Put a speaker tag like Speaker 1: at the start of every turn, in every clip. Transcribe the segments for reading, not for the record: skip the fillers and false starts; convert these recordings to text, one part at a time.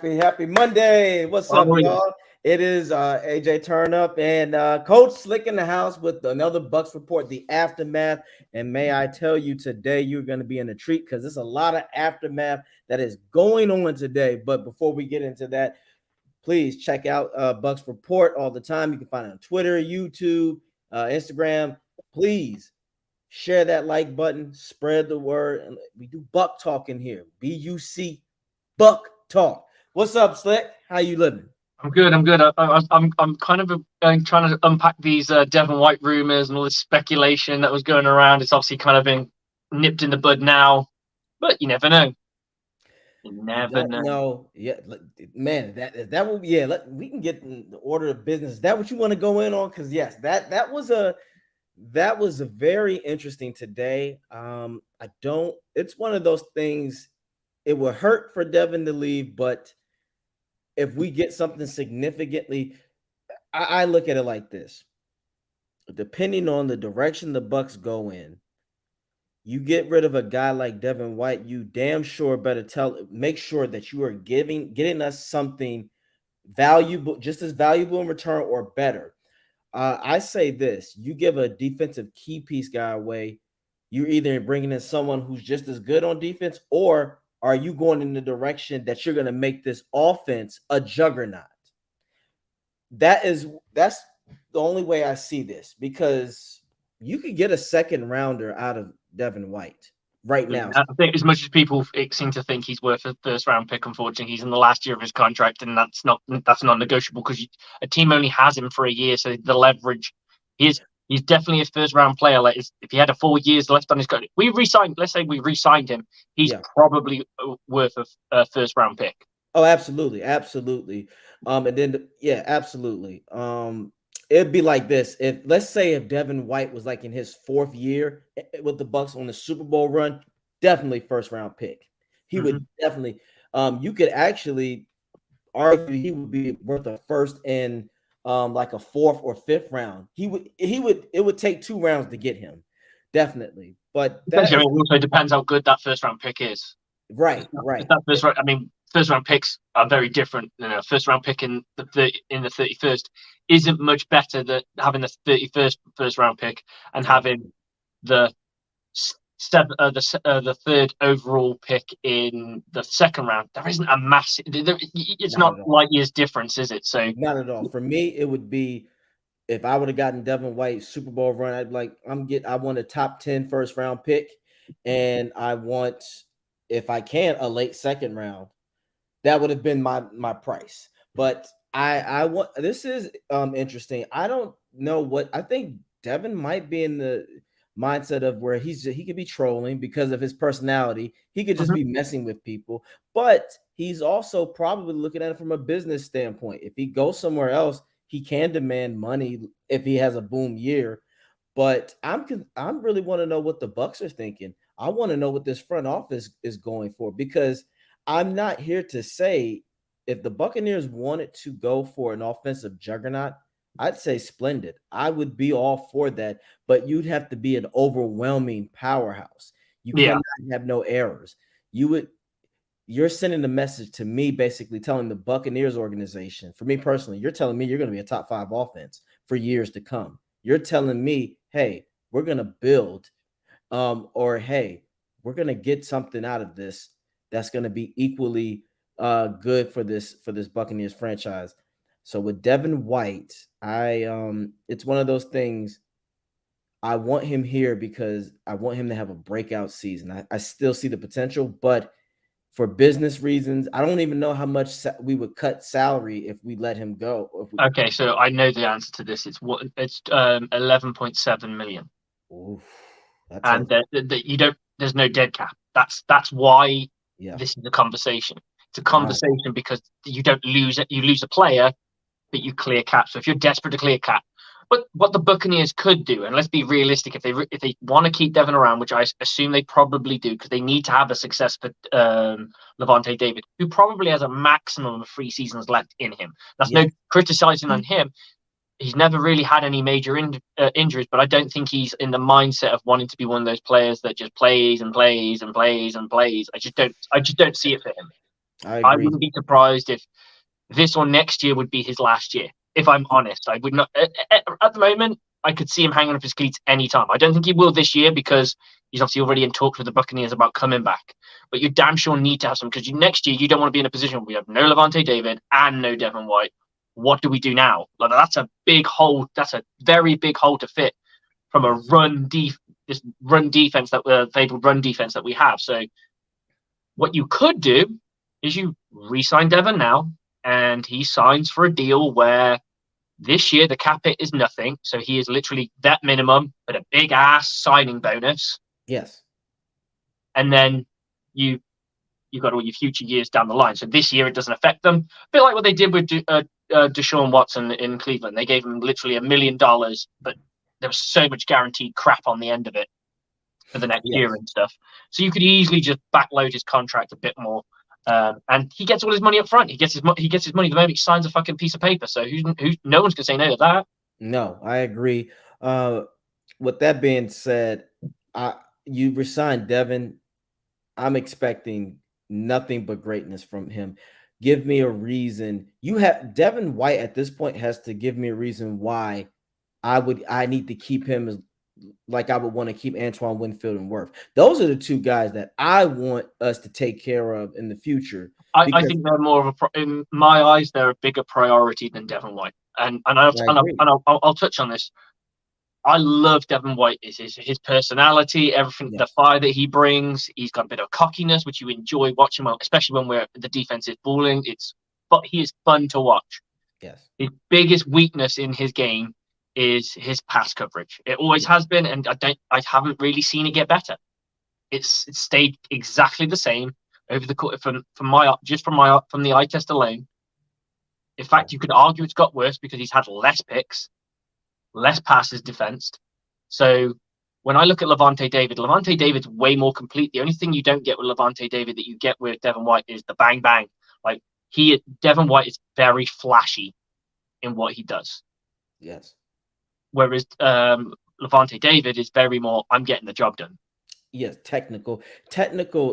Speaker 1: Happy Monday. What's up, y'all? It is AJ Turn Up and Coach Slick in the house with another Bucs report, the aftermath. And may I tell you today, you're going to be in a treat because there's a lot of aftermath that is going on today. But before we get into that, please check out Bucs Report all the time. You can find it on Twitter, YouTube, Instagram. Please share that like button, spread the word. We do Buck talk in here. BUC Buck Talk. What's up, Slick? How you living?
Speaker 2: I'm good. I'm kind of trying to unpack these Devin White rumors and all this speculation that was going around. It's obviously kind of been nipped in the bud now, but you never know. You never know.
Speaker 1: No, yeah, man. That will, yeah. We can get in the order of business. Is that what you want to go in on? Because yes, that was a very interesting today. It's one of those things. It would hurt for Devin to leave, but if we get something significantly, I look at it like this. Depending on the direction the Bucs go in, you get rid of a guy like Devin White, you damn sure better make sure that you are getting us something valuable, just as valuable in return or better. I say this: you give a defensive key piece guy away, you're either bringing in someone who's just as good on defense, or are you going in the direction that you're going to make this offense a juggernaut? That's the only way I see this, because you could get a second rounder out of Devin White right now.
Speaker 2: I think as much as people seem to think he's worth a first round pick, unfortunately, he's in the last year of his contract, and that's not negotiable because a team only has him for a year. So the leverage, he's definitely a first round player. Like if he had a 4 years left on his contract, let's say we re-signed him, he's probably worth a first round pick.
Speaker 1: Oh, absolutely. Absolutely. It'd be like this. Let's say if Devin White was like in his 4th year with the Bucs on the Super Bowl run, definitely first round pick. He would definitely, you could actually argue he would be worth a first and like a 4th or 5th round. It would take 2 rounds to get him, definitely. But
Speaker 2: that also depends how good that first round pick is.
Speaker 1: Right.
Speaker 2: First round picks are very different. First round pick in the 31st isn't much better than having the 31st first round pick and having the 3rd overall pick in the 2nd round. There isn't a massive. It's not light years difference, is it? So
Speaker 1: not at all. For me, it would be if I would have gotten Devin White Super Bowl run. I'd like I want a top 10 first round pick, and I want, if I can, a late 2nd round. That would have been my price. But I want, this is interesting. I don't know what I think. Devin might be in the mindset of where he could be trolling because of his personality. He could just be messing with people, but he's also probably looking at it from a business standpoint. If he goes somewhere else, he can demand money if he has a boom year. But I'm really want to know what the Bucs are thinking. I want to know what this front office is going for, because I'm not here to say if the Buccaneers wanted to go for an offensive juggernaut, I'd say splendid. I would be all for that, but you'd have to be an overwhelming powerhouse. You cannot have no errors. You're sending a message to me, basically telling the Buccaneers organization, for me personally, you're telling me you're going to be a top 5 offense for years to come. You're telling me, hey, we're going to build, or hey, we're going to get something out of this that's going to be equally good for this Buccaneers franchise. So with Devin White, it's one of those things. I want him here because I want him to have a breakout season. I still see the potential, but for business reasons, I don't even know how much we would cut salary if we let him go.
Speaker 2: Okay, so I know the answer to this. It's 11.7 million.
Speaker 1: Oof,
Speaker 2: and you don't. There's no dead cap. That's why
Speaker 1: Yeah.
Speaker 2: this is a conversation. It's a
Speaker 1: Right.
Speaker 2: conversation because you don't lose it. You lose a player, but you clear cap. So if you're desperate to clear cap, but what the Buccaneers could do, and let's be realistic, if they want to keep Devin around, which I assume they probably do, because they need to have a success for Levante David, who probably has a maximum of 3 seasons left in him. That's no
Speaker 1: Yes.
Speaker 2: criticizing on him. He's never really had any major injuries, but I don't think he's in the mindset of wanting to be one of those players that just plays and plays and plays and plays. I just don't see it for him.
Speaker 1: I
Speaker 2: I
Speaker 1: agree.
Speaker 2: wouldn't be surprised if this or next year would be his last year. If I'm honest, I would not. At the moment, I could see him hanging up his cleats anytime. I don't think he will this year because he's obviously already in talks with the Buccaneers about coming back. But you damn sure need to have some, because next year you don't want to be in a position where we have no Levante David and no Devin White. What do we do now? Like, that's a big hole. That's a very big hole to fit from a
Speaker 1: Yes.
Speaker 2: this run defense that fabled run defense that we have. So what you could do is you re-sign Devin now, and he signs for a deal where this year the cap hit is nothing, so he is literally that minimum, but a big ass signing bonus,
Speaker 1: Yes.
Speaker 2: and then you got all your future years down the line. So this year it doesn't affect them. A bit like what they did with Deshaun Watson in Cleveland. They gave him literally $1 million, but there was so much guaranteed crap on the end of it for the next year
Speaker 1: Yes.
Speaker 2: and stuff. So you could easily just backload his contract a bit more. And he gets all his money up front. He gets his money the moment he signs a fucking piece of paper. So no one's gonna say no to that.
Speaker 1: No, I agree. With that being said, you resigned Devin. I'm expecting nothing but greatness from him. Give me a reason. You have Devin White at this point has to give me a reason why I need to keep him as like I would want to keep Antoine Winfield and Worth. Those are the two guys that I want us to take care of in the future.
Speaker 2: I
Speaker 1: Because
Speaker 2: think they're more of in my eyes, they're a bigger priority than Devin White.
Speaker 1: I agree.
Speaker 2: I'll touch on this. I love Devin White. Is his personality, everything, the
Speaker 1: Yes.
Speaker 2: fire that he brings. He's got a bit of cockiness, which you enjoy watching, especially when the defense is balling. But he is fun to watch.
Speaker 1: Yes.
Speaker 2: His biggest weakness in his game is his pass coverage. It always
Speaker 1: Yes.
Speaker 2: has been, and I haven't really seen it get better. It's stayed exactly the same over the course from the eye test alone. In fact, you could argue it's got worse because he's had less picks, less passes defensed. So when I look at Levante David's way more complete. The only thing you don't get with Levante David that you get with Devin White is the bang bang. Like Devin White is very flashy in what he does,
Speaker 1: Yes.
Speaker 2: whereas Levante David is very more, I'm getting the job done.
Speaker 1: Yes, technical.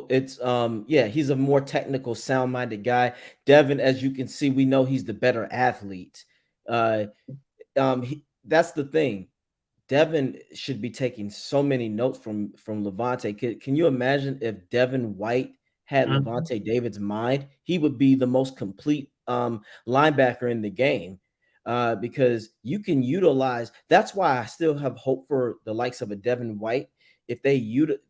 Speaker 1: It's yeah, he's a more technical, sound-minded guy. Devin, as you can see, we know he's the better athlete. Uh, that's the thing. Devin should be taking so many notes from Levante. Can you imagine if Devin White had
Speaker 2: Mm-hmm.
Speaker 1: Levante David's mind? He would be the most complete linebacker in the game because you can utilize. That's why I still have hope for the likes of a Devin White. If they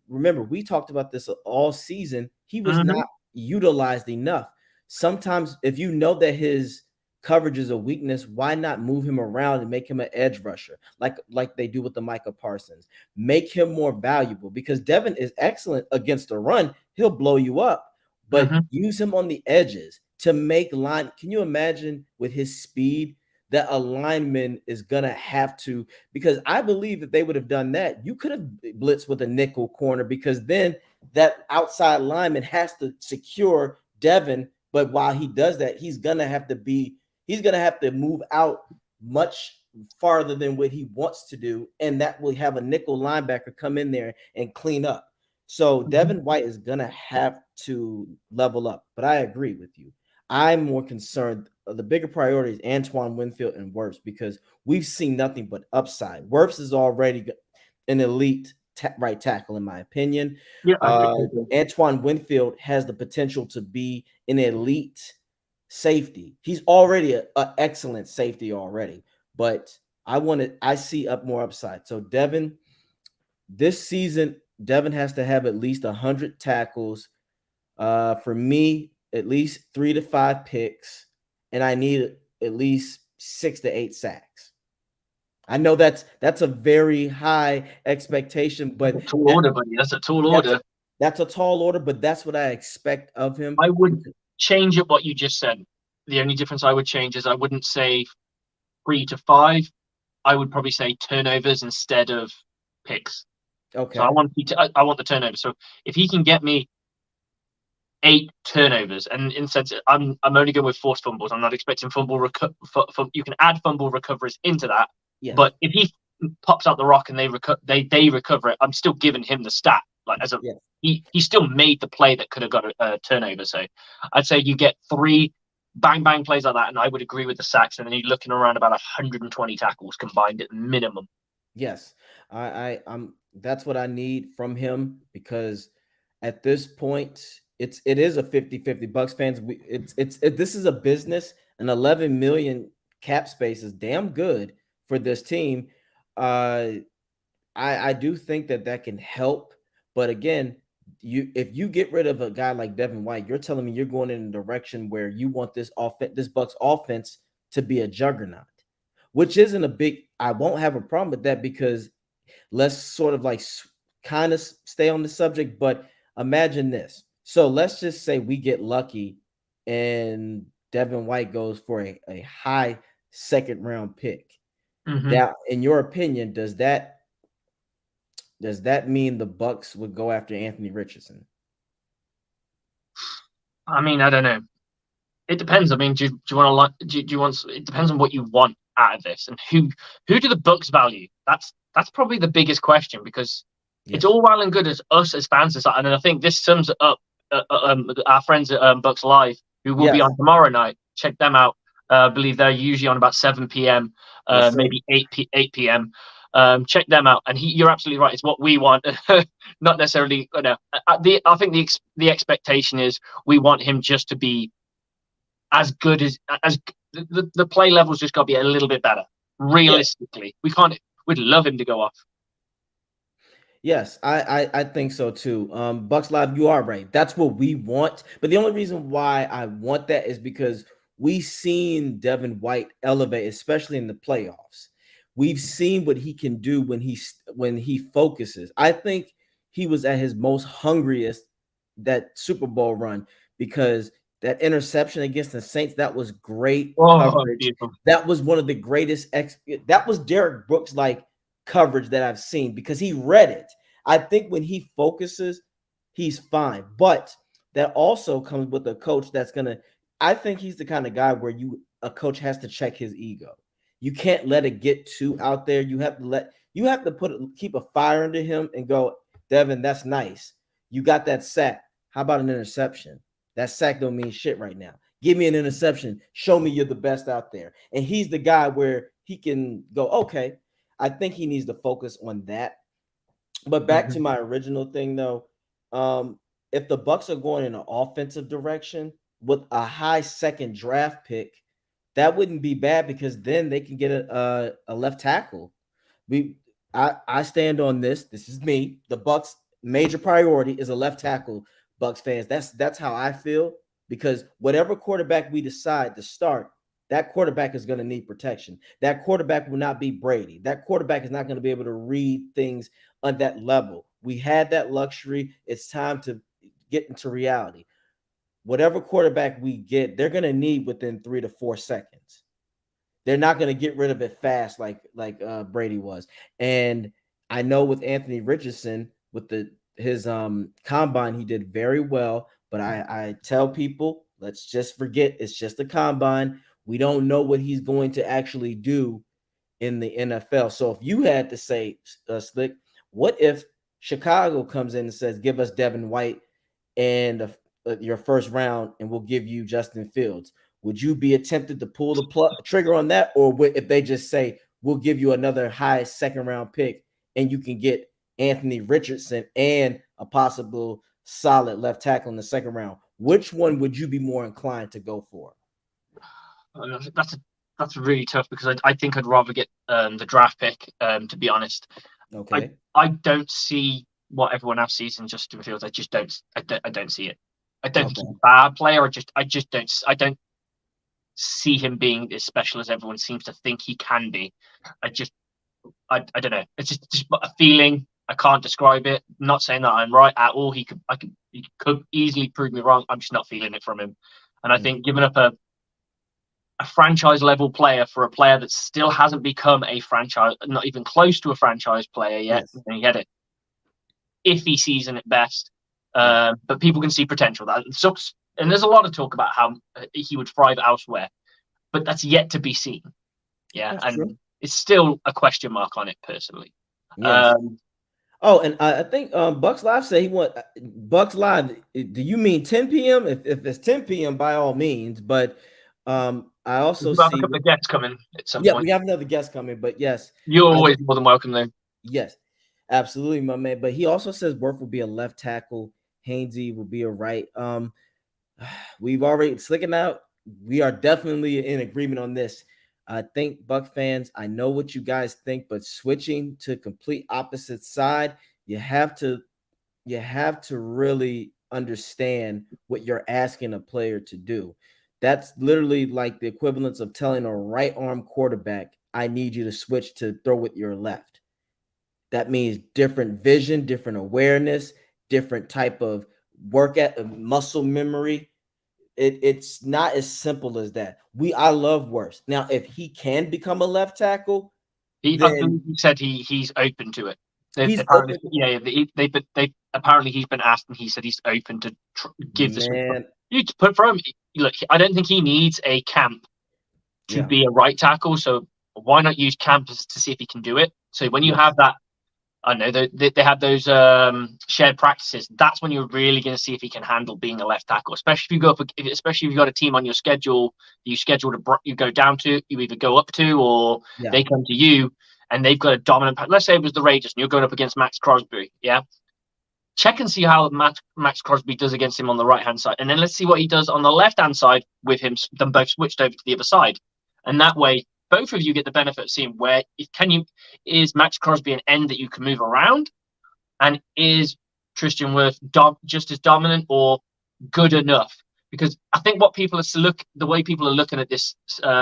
Speaker 1: remember, we talked about this all season. He was
Speaker 2: Mm-hmm.
Speaker 1: not utilized enough. Sometimes, if you know that his coverage is a weakness, why not move him around and make him an edge rusher like they do with the Micah Parsons? Make him more valuable because Devin is excellent against the run. He'll blow you up, but
Speaker 2: Mm-hmm.
Speaker 1: use him on the edges to make line. Can you imagine with his speed that a lineman is gonna have to? Because I believe if they would have done that, you could have blitzed with a nickel corner because then that outside lineman has to secure Devin. But while he does that, he's going to have to move out much farther than what he wants to do, and that will have a nickel linebacker come in there and clean up. So Devin White is going to have to level up. But I agree with you. I'm more concerned. The bigger priority is Antoine Winfield and Wirfs because we've seen nothing but upside. Wirfs is already an elite right tackle, in my opinion.
Speaker 2: Yeah, I think they do.
Speaker 1: Antoine Winfield has the potential to be an elite safety. He's already an excellent safety already, but I see up more upside. So Devin, this season, Devin has to have at least 100 tackles. For me, at least 3 to 5 picks, and I need at least 6 to 8 sacks. I know that's a very high expectation,
Speaker 2: That's
Speaker 1: but
Speaker 2: a tall order, buddy. That's a tall
Speaker 1: that's
Speaker 2: order.
Speaker 1: That's a tall order, but that's what I expect of him.
Speaker 2: I would change up what you just said. The only difference I would change is I wouldn't say 3 to 5. I would probably say turnovers instead of picks. So I
Speaker 1: Okay.
Speaker 2: want I want the turnovers. So if he can get me 8 turnovers, and in sense, I'm only going with forced fumbles. I'm not expecting you can add fumble recoveries into that,
Speaker 1: Yes.
Speaker 2: but if he pops out the rock and they recover it, I'm still giving him the stat. Like as a
Speaker 1: Yes.
Speaker 2: he still made the play that could have got a turnover. So I'd say you get 3 bang plays like that, and I would agree with the sacks, and then you're looking around about 120 tackles combined at minimum.
Speaker 1: Yes. I'm that's what I need from him because at this point it is a 50-50. Bucks fans, this is a business, and 11 million cap space is damn good for this team. I do think that can help, but again, if you get rid of a guy like Devin White, you're telling me you're going in a direction where you want this Bucks offense to be a juggernaut, which isn't a big. I won't have a problem with that because let's sort of like kind of stay on the subject, but imagine this. So let's just say we get lucky and Devin White goes for a high second round pick.
Speaker 2: Mm-hmm.
Speaker 1: Now, in your opinion, does that mean the Bucs would go after Anthony Richardson?
Speaker 2: I mean, I don't know. It depends. I mean, do you want to like? Do you want? It depends on what you want out of this, and who do the Bucks value? That's probably the biggest question because it's
Speaker 1: Yes.
Speaker 2: all well and good as us as fans, and I think this sums it up. Our friends at Bucks Live, who will be
Speaker 1: Yes.
Speaker 2: on tomorrow night, check them out. I believe they're usually on about 7 p.m.,
Speaker 1: Yes, sir.
Speaker 2: maybe 8 p.m. Check them out, and you're absolutely right. It's what we want, not necessarily. I think the expectation is we want him just to be as good as the play level's just got to be a little bit better.
Speaker 1: Yeah.
Speaker 2: Realistically, we can't. We'd love him to go off.
Speaker 1: Yes, I think so too. Bucks Live, you are right. That's what we want. But the only reason why I want that is because we've seen Devin White elevate, especially in the playoffs. We've seen what he can do when he focuses. I think he was at his most hungriest that Super Bowl run because that interception against the Saints, that was great
Speaker 2: Oh,
Speaker 1: coverage.
Speaker 2: beautiful.
Speaker 1: That was one of the greatest that was Derek Brooks like coverage that I've seen because he read it. I think when he focuses, he's fine. But that also comes with a coach that's gonna. I think he's the kind of guy where a coach has to check his ego. You can't let it get too out there. You have to keep a fire under him and go, Devin, that's nice. You got that sack. How about an interception? That sack don't mean shit right now. Give me an interception. Show me you're the best out there. And he's the guy where he can go, okay, I think he needs to focus on that. But back to
Speaker 2: Mm-hmm.
Speaker 1: my original thing though, if the Bucks are going in an offensive direction with a high second draft pick, that wouldn't be bad because then they can get a left tackle. I stand on this. This is me. The Bucks' major priority is a left tackle. Bucks fans. That's how I feel because whatever quarterback we decide to start, that quarterback is going to need protection. That quarterback will not be Brady. That quarterback is not going to be able to read things on that level. We had that luxury. It's time to get into reality. Whatever quarterback we get, they're going to need within 3 to 4 seconds. They're not going to get rid of it fast like Brady was. And I know with Anthony Richardson, with his combine, he did very well. But I tell people, let's just forget it's just a combine. We don't know what he's going to actually do in the NFL. So if you had to say, Slick, what if Chicago comes in and says, give us Devin White and your first round, and we'll give you Justin Fields? Would you be tempted to pull the trigger on that? Or if they just say, we'll give you another high second round pick and you can get Anthony Richardson and a possible solid left tackle in the second round? Which one would you be more inclined to go for?
Speaker 2: That's really tough because I think I'd rather get the draft pick. To be honest, I
Speaker 1: Okay.
Speaker 2: I don't see what everyone else sees in Justin Fields. I just don't. I don't see it. I don't think he's
Speaker 1: Okay.
Speaker 2: a bad player. I don't see him being as special as everyone seems to think he can be. I just I don't know. It's just a feeling. I can't describe it. Not saying that I'm right at all. He could easily prove me wrong. I'm just not feeling it from him. And I think giving up a franchise level player for a player that still hasn't become a franchise, not even close to a franchise player yet.
Speaker 1: Yes.
Speaker 2: He had an iffy season at best,
Speaker 1: Yes.
Speaker 2: but people can see potential. That sucks, and there's a lot of talk about how he would thrive elsewhere, but that's yet to be seen. Yeah,
Speaker 1: That's true.
Speaker 2: and it's still a question mark on it personally.
Speaker 1: Yes.
Speaker 2: Um,
Speaker 1: Oh, and I think Bucks Live say he want Bucks Live. Do you mean 10 p.m.? If it's 10 p.m., by all means. But I
Speaker 2: we
Speaker 1: also
Speaker 2: do have a
Speaker 1: see.
Speaker 2: couple of guests coming at some
Speaker 1: Yeah,
Speaker 2: point.
Speaker 1: we have another guest coming. But yes,
Speaker 2: You're
Speaker 1: I
Speaker 2: always more than welcome, though.
Speaker 1: yes, absolutely, my man. But he also says Worth will be a left tackle. Hainsey will be a right. We've already slicking out. We are definitely in agreement on this. I think Buck fans, I know what you guys think, but switching to complete opposite side, you have to really understand what you're asking a player to do. That's literally like the equivalence of telling a right arm quarterback, I need you to switch to throw with your left. That means different vision, different awareness, different type of work at muscle memory. It's not as simple as that. I love Worse. Now, if he can become a left tackle,
Speaker 2: I
Speaker 1: then
Speaker 2: believe he said he's open to it. They
Speaker 1: he's
Speaker 2: apparently,
Speaker 1: open.
Speaker 2: yeah, they apparently he's been asked, and he said he's open to give the switch.
Speaker 1: Man,
Speaker 2: You to put from look, I don't think he needs a camp to
Speaker 1: yeah,
Speaker 2: be a right tackle. So why not use camp to see if he can do it? So when you
Speaker 1: yes,
Speaker 2: have that, I know they have those shared practices. That's when you're really going to see if he can handle being a left tackle, especially if you go up, especially if you've got a team on your schedule. You schedule to you go down to, you either go up to, or
Speaker 1: yeah,
Speaker 2: they come to you, and they've got a dominant. Let's say it was the Raiders, and you're going up against Max Crosby. Yeah, check and see how Max Crosby does against him on the right hand side, and then let's see what he does on the left hand side with him. Them both switched over to the other side, and that way both of you get the benefit of seeing where can you is Max Crosby an end that you can move around, and is Tristan Wirth just as dominant or good enough? Because I think what people are the way people are looking at this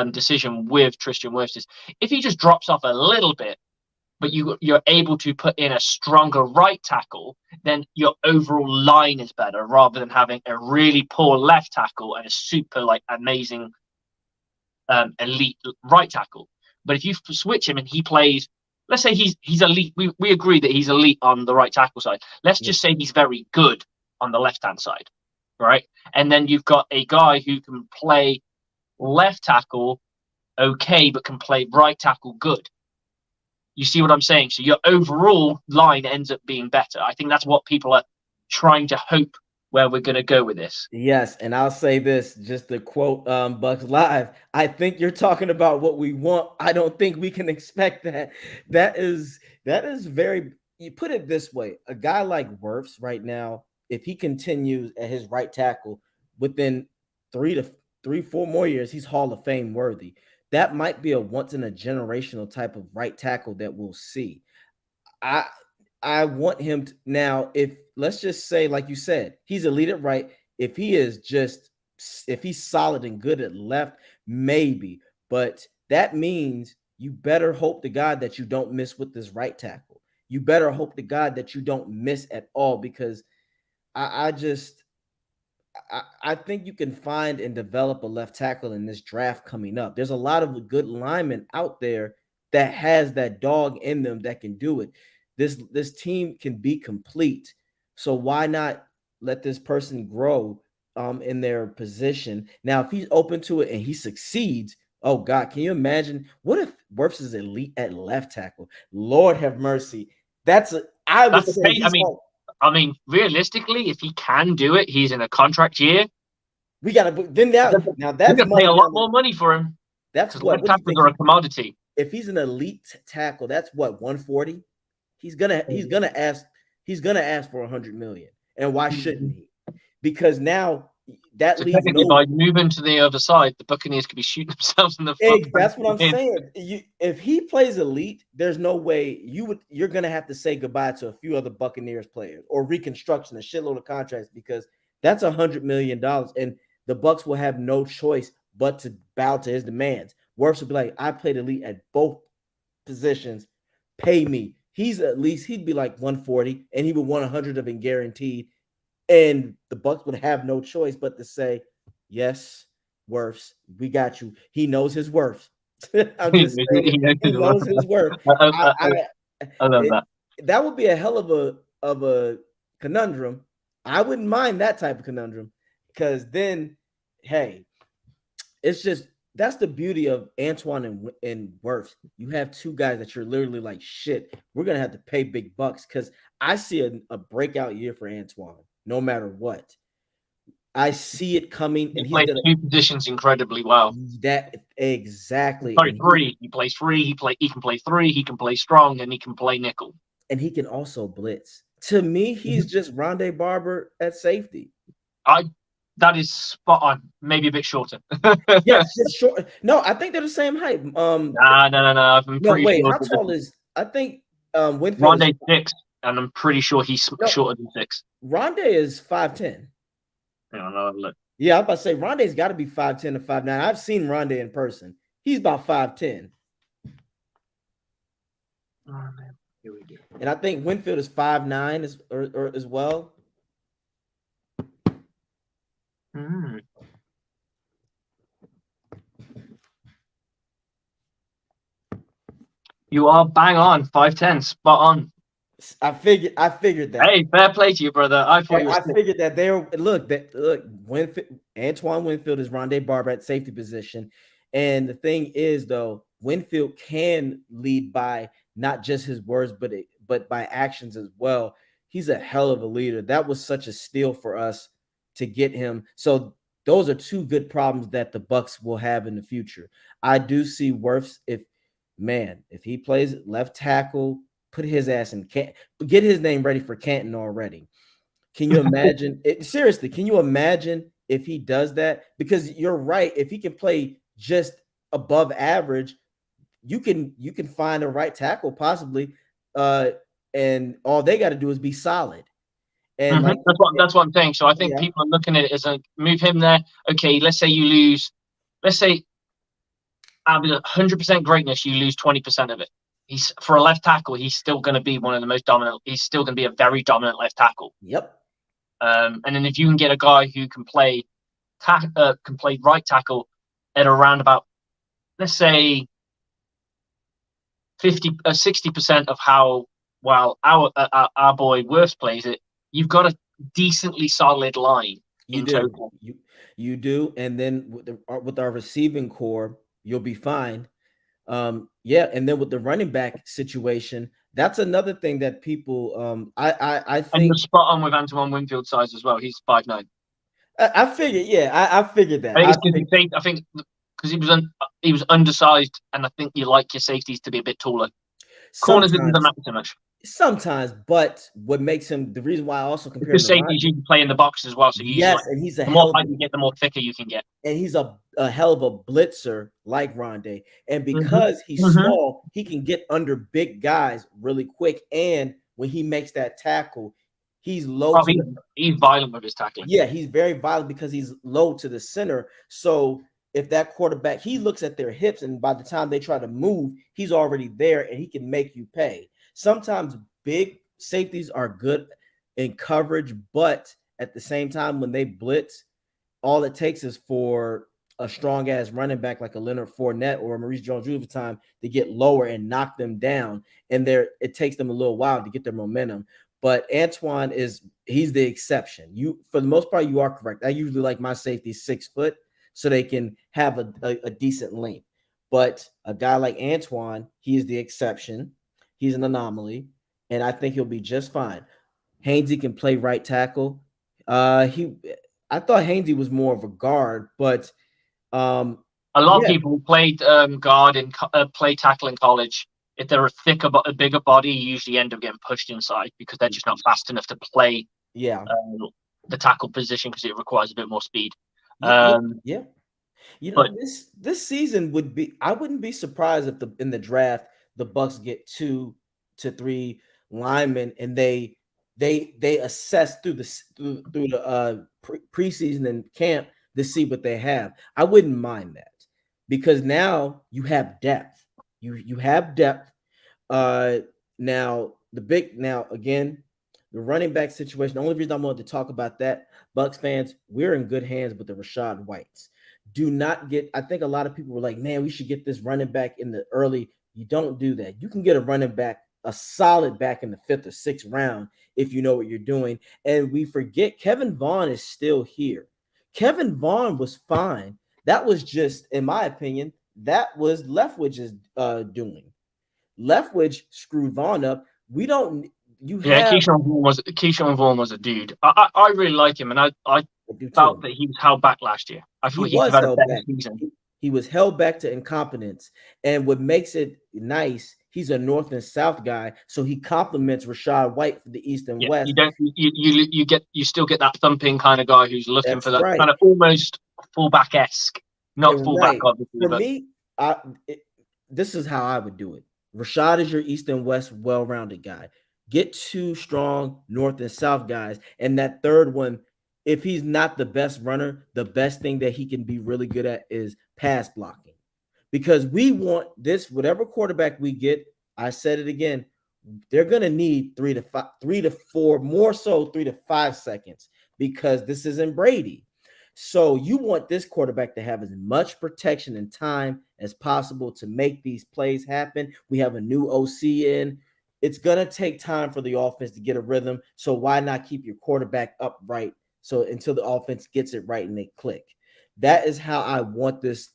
Speaker 2: decision with Tristan Wirth is if he just drops off a little bit, but you're able to put in a stronger right tackle, then your overall line is better rather than having a really poor left tackle and a super like amazing elite right tackle. But if you switch him and he plays, let's say he's elite. We agree that he's elite on the right tackle side. Let's
Speaker 1: yeah.
Speaker 2: just say he's very good on the left hand side, right? And then you've got a guy who can play left tackle okay, but can play right tackle good. You see what I'm saying? So your overall line ends up being better. I think that's what people are trying to hope where we're going to go with this.
Speaker 1: Yes, and I'll say this just to quote Bucks Live. I think you're talking about what we want. I don't think we can expect that. That is very you put it this way. A guy like Wirfs right now, if he continues at his right tackle within 4 more years, he's Hall of Fame worthy. That might be a once in a generational type of right tackle that we'll see. I I want him to now. If let's just say, like you said, he's elite at right. If he is just if he's solid and good at left, maybe. But that means you better hope to God that you don't miss with this right tackle. You better hope to God that you don't miss at all because I just I think you can find and develop a left tackle in this draft coming up. There's a lot of good linemen out there that has that dog in them that can do it. This team can be complete. So why not let this person grow in their position? Now, if he's open to it and he succeeds, oh God, can you imagine what if Wirfs is elite at left tackle? Lord have mercy. I would
Speaker 2: That's
Speaker 1: say
Speaker 2: okay.
Speaker 1: he's on.
Speaker 2: I mean, realistically, if he can do it, he's in a contract year.
Speaker 1: We gotta then now
Speaker 2: They're
Speaker 1: that's
Speaker 2: going to pay a
Speaker 1: money
Speaker 2: lot
Speaker 1: down
Speaker 2: more money for him
Speaker 1: that's
Speaker 2: because left
Speaker 1: what do you
Speaker 2: tackles
Speaker 1: think?
Speaker 2: are a commodity.
Speaker 1: If he's an elite tackle, that's what 140. He's gonna ask for 100 million. And why shouldn't he? Because now that
Speaker 2: So
Speaker 1: leaves
Speaker 2: technically,
Speaker 1: no.
Speaker 2: by moving to the other side, the Buccaneers could be shooting themselves in the foot.
Speaker 1: That's what I'm saying. If he plays elite, there's no way you're gonna have to say goodbye to a few other Buccaneers players or reconstruction, a shitload of contracts because that's $100 million, and the Bucs will have no choice but to bow to his demands. Wirfs will be like, I played elite at both positions. Pay me. he'd be like 140, and he would want 100 of it guaranteed, and the Bucs would have no choice but to say, "Yes, Wirfs, we got you." He knows his worth. I'm just saying, he knows his worth.
Speaker 2: I,
Speaker 1: I,
Speaker 2: I, I
Speaker 1: I
Speaker 2: I love
Speaker 1: it,
Speaker 2: that.
Speaker 1: that would be a hell of a conundrum. I wouldn't mind that type of conundrum because then, hey, it's just that's the beauty of Antoine and Wirfs. You have two guys that you're literally like, shit, we're gonna have to pay big bucks because I see a breakout year for Antoine, no matter what. I see it coming,
Speaker 2: He
Speaker 1: and he's
Speaker 2: plays
Speaker 1: gonna
Speaker 2: two positions incredibly well.
Speaker 1: that exactly,
Speaker 2: Sorry, three. He plays three. He can play three. He can play strong, and he can play nickel.
Speaker 1: and he can also blitz. To me, he's
Speaker 2: Mhm.
Speaker 1: just Rondé Barber at safety.
Speaker 2: I that is spot on. Maybe a bit shorter.
Speaker 1: Yes, just short. No, I think they're the same height.
Speaker 2: No. I'm
Speaker 1: No,
Speaker 2: pretty
Speaker 1: wait,
Speaker 2: sure
Speaker 1: how
Speaker 2: that
Speaker 1: tall is I think Winfield is
Speaker 2: Rondé's 6, and I'm pretty sure he's
Speaker 1: no
Speaker 2: shorter than 6.
Speaker 1: Rondé is 5'10".
Speaker 2: Yeah, no, look.
Speaker 1: Yeah, I was about to say Rondé's got to be 5'10" to 5'9". I've seen Rondé in person. He's about 5'10".
Speaker 2: Oh, man. Here we go.
Speaker 1: And I think Winfield is 5'9" or as well.
Speaker 2: Mm. You are bang on, 5'10", spot on.
Speaker 1: I figured that.
Speaker 2: Hey, fair play to you, brother. I thought you were
Speaker 1: I
Speaker 2: 6.
Speaker 1: figured that they're look Winfield, Antoine Winfield is Rondé Barber at safety position, and the thing is though Winfield can lead by not just his words but by actions as well. He's a hell of a leader. That was such a steal for us to get him. So those are two good problems that the Bucs will have in the future. I do see Wirfs if he plays left tackle, put his ass in get his name ready for Canton already. Can you imagine it? Seriously, can you imagine if he does that? Because you're right. If he can play just above average, you can find a right tackle possibly, uh, and all they got to do is be solid. And
Speaker 2: Mm-hmm.
Speaker 1: like,
Speaker 2: That's what I'm saying. So I think
Speaker 1: yeah,
Speaker 2: people are looking at it as a move him there. Okay, let's say you lose. Let's say out of 100% greatness, you lose 20% of it. He's for a left tackle. He's still going to be one of the most dominant. He's still going to be a very dominant left tackle.
Speaker 1: yep,
Speaker 2: And then if you can get a guy who can play right tackle at around about, let's say 60% of how well our boy Worth plays it, you've got a decently solid line
Speaker 1: you
Speaker 2: in
Speaker 1: do,
Speaker 2: total.
Speaker 1: you do, and then with our receiving core, you'll be fine. Yeah, and then with the running back situation, that's another thing that people I
Speaker 2: And you're
Speaker 1: think
Speaker 2: spot on with Antoine Winfield's size as well. He's 5'9".
Speaker 1: I figured, yeah, I figured that.
Speaker 2: I think it's because I think because he was undersized, and I think you like your safeties to be a bit taller. Corners didn't
Speaker 1: Sometimes,
Speaker 2: matter so much
Speaker 1: but what makes him the reason why I also compare him
Speaker 2: because
Speaker 1: to
Speaker 2: safeties
Speaker 1: Rondé,
Speaker 2: you can play in the box as well. So you usually
Speaker 1: yes,
Speaker 2: like
Speaker 1: and he's a
Speaker 2: the more
Speaker 1: hell of
Speaker 2: height you get, the more thicker you can get.
Speaker 1: a hell of a blitzer like Rondé, and
Speaker 2: Mm-hmm.
Speaker 1: because he's
Speaker 2: Mm-hmm.
Speaker 1: small, he can get under big guys really quick, and when he makes that tackle, he's low
Speaker 2: Oh,
Speaker 1: to the
Speaker 2: he's violent with his tackling.
Speaker 1: yeah, he's very violent because he's low to the center. So if that quarterback, he looks at their hips, and by the time they try to move, he's already there and he can make you pay. Sometimes big safeties are good in coverage, but at the same time, when they blitz, all it takes is for a strong ass running back like a Leonard Fournette or Maurice Jones-Drew time to get lower and knock them down. And it takes them a little while to get their momentum. But Antoine he's the exception. You for the most part, you are correct. I usually like my safety 6 foot so they can have a decent length. But a guy like Antoine, he is the exception. He's an anomaly, and I think he'll be just fine. Hainsey can play right tackle. He I thought Hainsey was more of a guard, but
Speaker 2: A lot of
Speaker 1: yeah,
Speaker 2: people who played guard and play tackle in college. If they're a bigger body, you usually end up getting pushed inside because they're just not fast enough to play
Speaker 1: yeah,
Speaker 2: the tackle position because it requires a bit more speed.
Speaker 1: yeah,
Speaker 2: Um,
Speaker 1: yeah.
Speaker 2: but
Speaker 1: This season I wouldn't be surprised if in the draft the Bucks get 2 to 3 linemen and they assess through the preseason and camp to see what they have. I wouldn't mind that because now you have depth. You have depth. Uh Now again, the running back situation. The only reason I wanted to talk about that, Bucks fans, we're in good hands with the Rashad Whites. Do not get. I think a lot of people were like, "Man, we should get this running back in the early." You don't do that. You can get a running back, a solid back in the fifth or sixth round if you know what you're doing. And we forget Kevin Vaughn is still here. Kevin Vaughn was fine. That was just, in my opinion, that was Leftwich's doing. Leftwich screwed Vaughn up. We don't. You
Speaker 2: Yeah,
Speaker 1: have
Speaker 2: Keyshawn Vaughn was a dude. I really like him, and I
Speaker 1: do
Speaker 2: felt
Speaker 1: too.
Speaker 2: that he was held back last year. I
Speaker 1: He
Speaker 2: thought he could
Speaker 1: was
Speaker 2: have had a
Speaker 1: held
Speaker 2: better
Speaker 1: back.
Speaker 2: season.
Speaker 1: He was held back to incompetence. And what makes it nice, he's a North and South guy, so he complements Rashad White for the East and
Speaker 2: Yeah,
Speaker 1: West.
Speaker 2: you don't you still get that thumping kind of guy who's looking for
Speaker 1: That's
Speaker 2: that
Speaker 1: right.
Speaker 2: kind of almost fullback esque, not
Speaker 1: And
Speaker 2: fullback
Speaker 1: right.
Speaker 2: obviously,
Speaker 1: For
Speaker 2: but
Speaker 1: me, I it, this is how I would do it. Rashad is your East and West well-rounded guy. Get two strong North and South guys, and that third one, if he's not the best runner, the best thing that he can be really good at is pass blocking. Because we want this, whatever quarterback we get, I said it again, they're gonna need 3 to 4, more so 3 to 5 seconds because this isn't Brady. So you want this quarterback to have as much protection and time as possible to make these plays happen. We have a new OC in. It's gonna take time for the offense to get a rhythm. So why not keep your quarterback upright so until the offense gets it right and they click? That is how I want this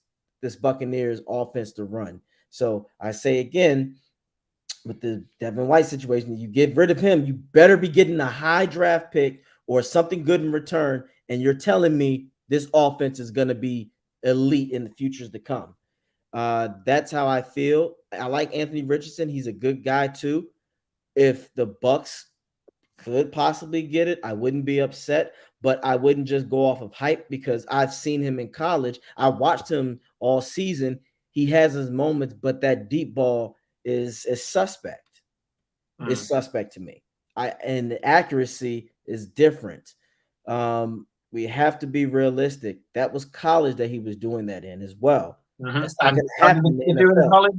Speaker 1: Buccaneers offense to run. So I say again, with the Devin White situation, you get rid of him, you better be getting a high draft pick or something good in return. And you're telling me this offense is going to be elite in the futures to come. That's how I feel. I like Anthony Richardson. He's a good guy too. If the Bucs could possibly get it, I wouldn't be upset, but I wouldn't just go off of hype because I've seen him in college. I watched him all season. He has his moments, but that deep ball is suspect. It's suspect to me. And the accuracy is different. We have to be realistic. That was college that he was doing that in as well. That's not
Speaker 2: And
Speaker 1: going to
Speaker 2: how did
Speaker 1: happen
Speaker 2: they
Speaker 1: in the
Speaker 2: do in
Speaker 1: NFL.
Speaker 2: college?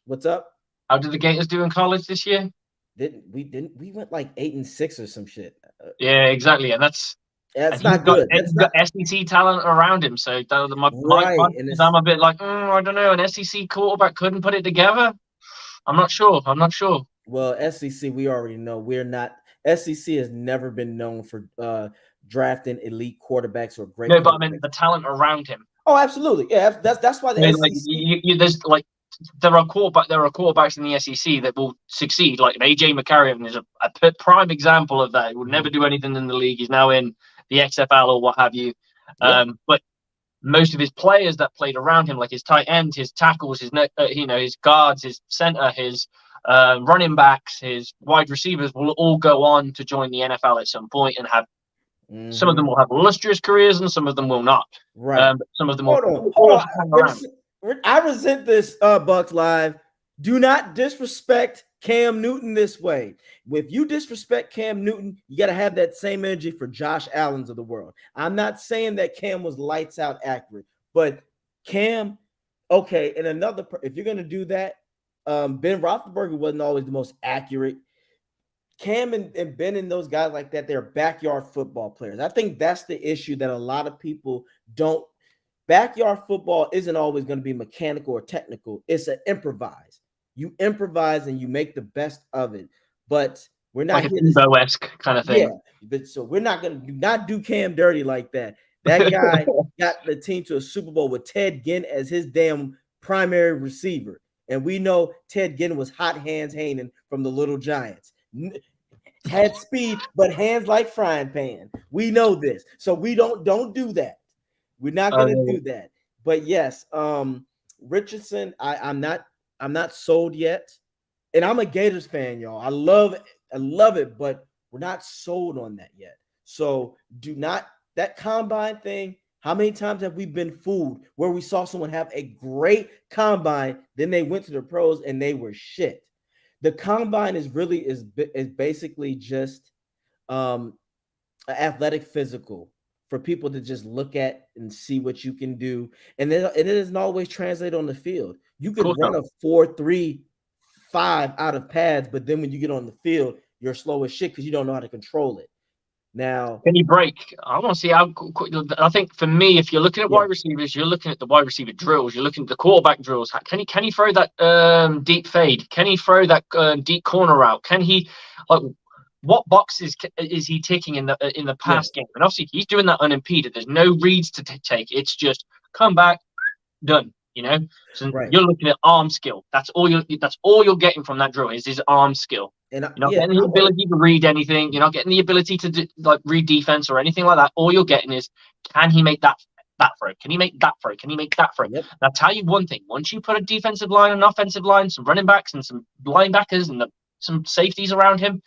Speaker 1: What's up?
Speaker 2: How did the Gators do in college this year?
Speaker 1: We went like 8-6 or some shit.
Speaker 2: Yeah, exactly, and
Speaker 1: That's
Speaker 2: and he's
Speaker 1: not
Speaker 2: got
Speaker 1: good. That's
Speaker 2: he's got
Speaker 1: not
Speaker 2: SEC talent around him. So
Speaker 1: right. And
Speaker 2: I'm
Speaker 1: it's
Speaker 2: a bit like I don't know. An SEC quarterback couldn't put it together. I'm not sure. I'm not sure.
Speaker 1: well, SEC, we already know we're not. SEC has never been known for drafting elite quarterbacks or great
Speaker 2: No, but I mean
Speaker 1: quarterbacks.
Speaker 2: the talent around him.
Speaker 1: Oh, absolutely. Yeah, that's why
Speaker 2: I
Speaker 1: the
Speaker 2: mean, like
Speaker 1: SEC.
Speaker 2: there's like there are quarterbacks in the SEC that will succeed. Like AJ McCarron is a prime example of that. He would never
Speaker 1: Mhm.
Speaker 2: do anything in the league. He's now in the XFL or what have you.
Speaker 1: Yeah.
Speaker 2: But most of his players that played around him, like his tight end, his tackles, his guards, his center, his running backs, his wide receivers will all go on to join the NFL at some point and have. Some of
Speaker 1: Mm-hmm.
Speaker 2: them will have illustrious careers, and some of them will not.
Speaker 1: Right.
Speaker 2: But some of them will
Speaker 1: Hold
Speaker 2: all
Speaker 1: on.
Speaker 2: hang around.
Speaker 1: I resent this, Bucks Live. Do not disrespect Cam Newton this way. If you disrespect Cam Newton, you got to have that same energy for Josh Allen's of the world. I'm not saying that Cam was lights out accurate, but Cam, okay, and if you're going to do that, Ben Roethlisberger wasn't always the most accurate. Cam and Ben and those guys like that, they're backyard football players. I think that's the issue that a lot of people don't. Backyard football isn't always going to be mechanical or technical. It's an improvise. You improvise and you make the best of it. But we're
Speaker 2: Like
Speaker 1: not
Speaker 2: a
Speaker 1: here to,
Speaker 2: Debo-esque kind of
Speaker 1: yeah.
Speaker 2: thing.
Speaker 1: But so we're not going to do Cam dirty like that. That guy got the team to a Super Bowl with Ted Ginn as his damn primary receiver. And we know Ted Ginn was hot hands Hanen from the Little Giants. Had speed, but hands like frying pan. We know this. So we don't do that. We're not gonna do that. But yes, Richardson, I'm not sold yet. And I'm a Gators fan, y'all. I love it, but we're not sold on that yet. So do not that combine thing. How many times have we been fooled where we saw someone have a great combine, then they went to the pros and they were shit? The combine is basically just um an athletic physical for people to just look at and see what you can do. And then it doesn't always translate on the field. You
Speaker 2: Of
Speaker 1: could
Speaker 2: course
Speaker 1: run
Speaker 2: not.
Speaker 1: a 4.3 5 out of pads, but then when you get on the field, you're slow as shit because you don't know how to control it. Now,
Speaker 2: can he break? I want to see how. I think for me, if you're looking at
Speaker 1: yeah,
Speaker 2: wide receivers, you're looking at the wide receiver drills. You're looking at the quarterback drills. Can he throw that deep fade? Can he throw that deep corner route? Can he like what boxes is he ticking in the
Speaker 1: yeah,
Speaker 2: pass game? And obviously, he's doing that unimpeded. There's no reads to take. It's just come back, done. So
Speaker 1: right.
Speaker 2: you're looking at arm skill. That's all you're getting from that drill is his arm skill.
Speaker 1: And
Speaker 2: You're not
Speaker 1: yeah,
Speaker 2: getting the ability to read anything. You're not getting the ability to read defense or anything like that. All you're getting is, can he make that throw? Can he make that throw? Can he make that throw?
Speaker 1: yep,
Speaker 2: And I'll tell you one thing: once you put a defensive line, an offensive line, some running backs, and some linebackers, and some safeties around him,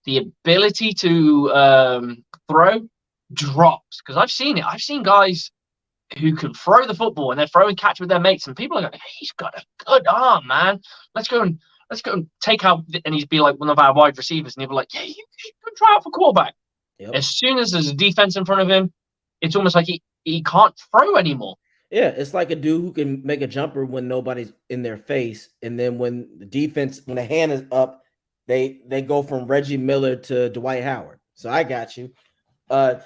Speaker 2: the ability to throw drops. Because I've seen it. I've seen guys who can throw the football and they're throwing catch with their mates, and people are going, he's got a good arm, man. Let's go and take out, and he'd be like one of our wide receivers, and he'd be like, yeah, you can try out for quarterback.
Speaker 1: yep.
Speaker 2: As soon as there's a defense in front of him, it's almost like he can't throw anymore.
Speaker 1: Yeah, it's like a dude who can make a jumper when nobody's in their face, and then when the hand is up, they go from Reggie Miller to Dwight Howard. So I got you. But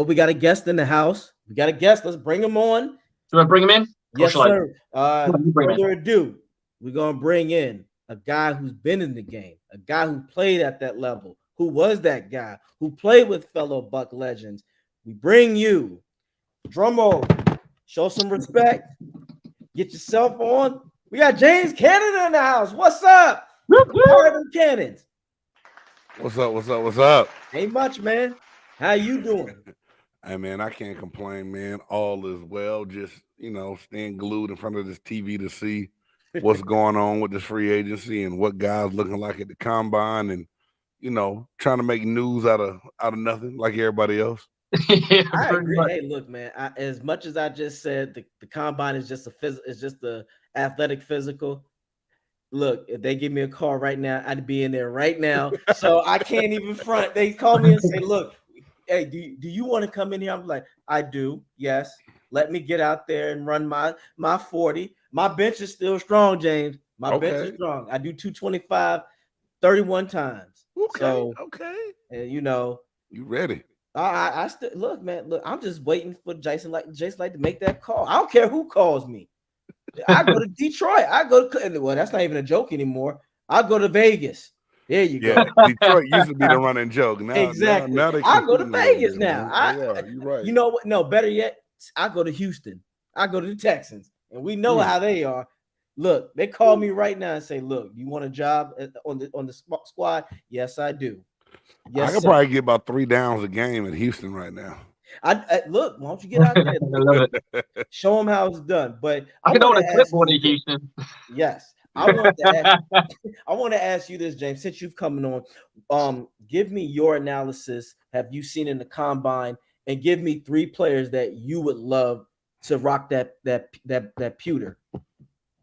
Speaker 1: we got a guest in the house. We got a guest. Let's bring him on.
Speaker 2: Do I bring him in?
Speaker 1: Yes, sir.
Speaker 2: Bring him
Speaker 1: Further ado, we're gonna bring in a guy who's been in the game, a guy who played at that level, who was that guy, who played with fellow Buck legends. We bring you, drum roll, show some respect, get yourself on. We got James Cannida in the house. What's up? How are them cannons?
Speaker 3: What's up? What's up? What's up?
Speaker 1: Ain't much, man. How you doing?
Speaker 3: Hey, man, I can't complain, man. All is well. Just, staying glued in front of this TV to see what's going on with this free agency and what guys looking like at the combine and, trying to make news out of nothing like everybody else.
Speaker 1: I agree. Hey, look, man. As much as I just said, the combine is just the athletic physical. Look, if they give me a call right now, I'd be in there right now. So I can't even front. They call me and say, "Look, hey, do you want to come in here?" I'm like, "I do. Yes. Let me get out there and run my 40. My bench is still strong, James. My bench is strong. I do 225 31 times.
Speaker 3: Okay.
Speaker 1: So,
Speaker 3: okay.
Speaker 1: And
Speaker 3: you ready?
Speaker 1: I still look, man. Look, I'm just waiting for Jason to make that call. I don't care who calls me. I go to Detroit. I go to that's not even a joke anymore. I go to Vegas. There you go.
Speaker 3: Detroit used to be the running joke. Now,
Speaker 1: exactly.
Speaker 3: Now they
Speaker 1: I go to Vegas now.
Speaker 3: You're right.
Speaker 1: You know what? No, better yet, I go to Houston. I go to the Texans, and we know how they are. Look, they call me right now and say, "Look, you want a job on the squad?" Yes, I do. Yes,
Speaker 3: I could probably get about 3 downs a game in Houston right now.
Speaker 1: I look. Why don't you get out there? Show them how it's done. But
Speaker 2: I can hold a clipboard in Houston.
Speaker 1: Yes, I want to ask you this, James. Since you've come on, give me your analysis. Have you seen in the combine? And give me 3 players that you would love to rock that pewter.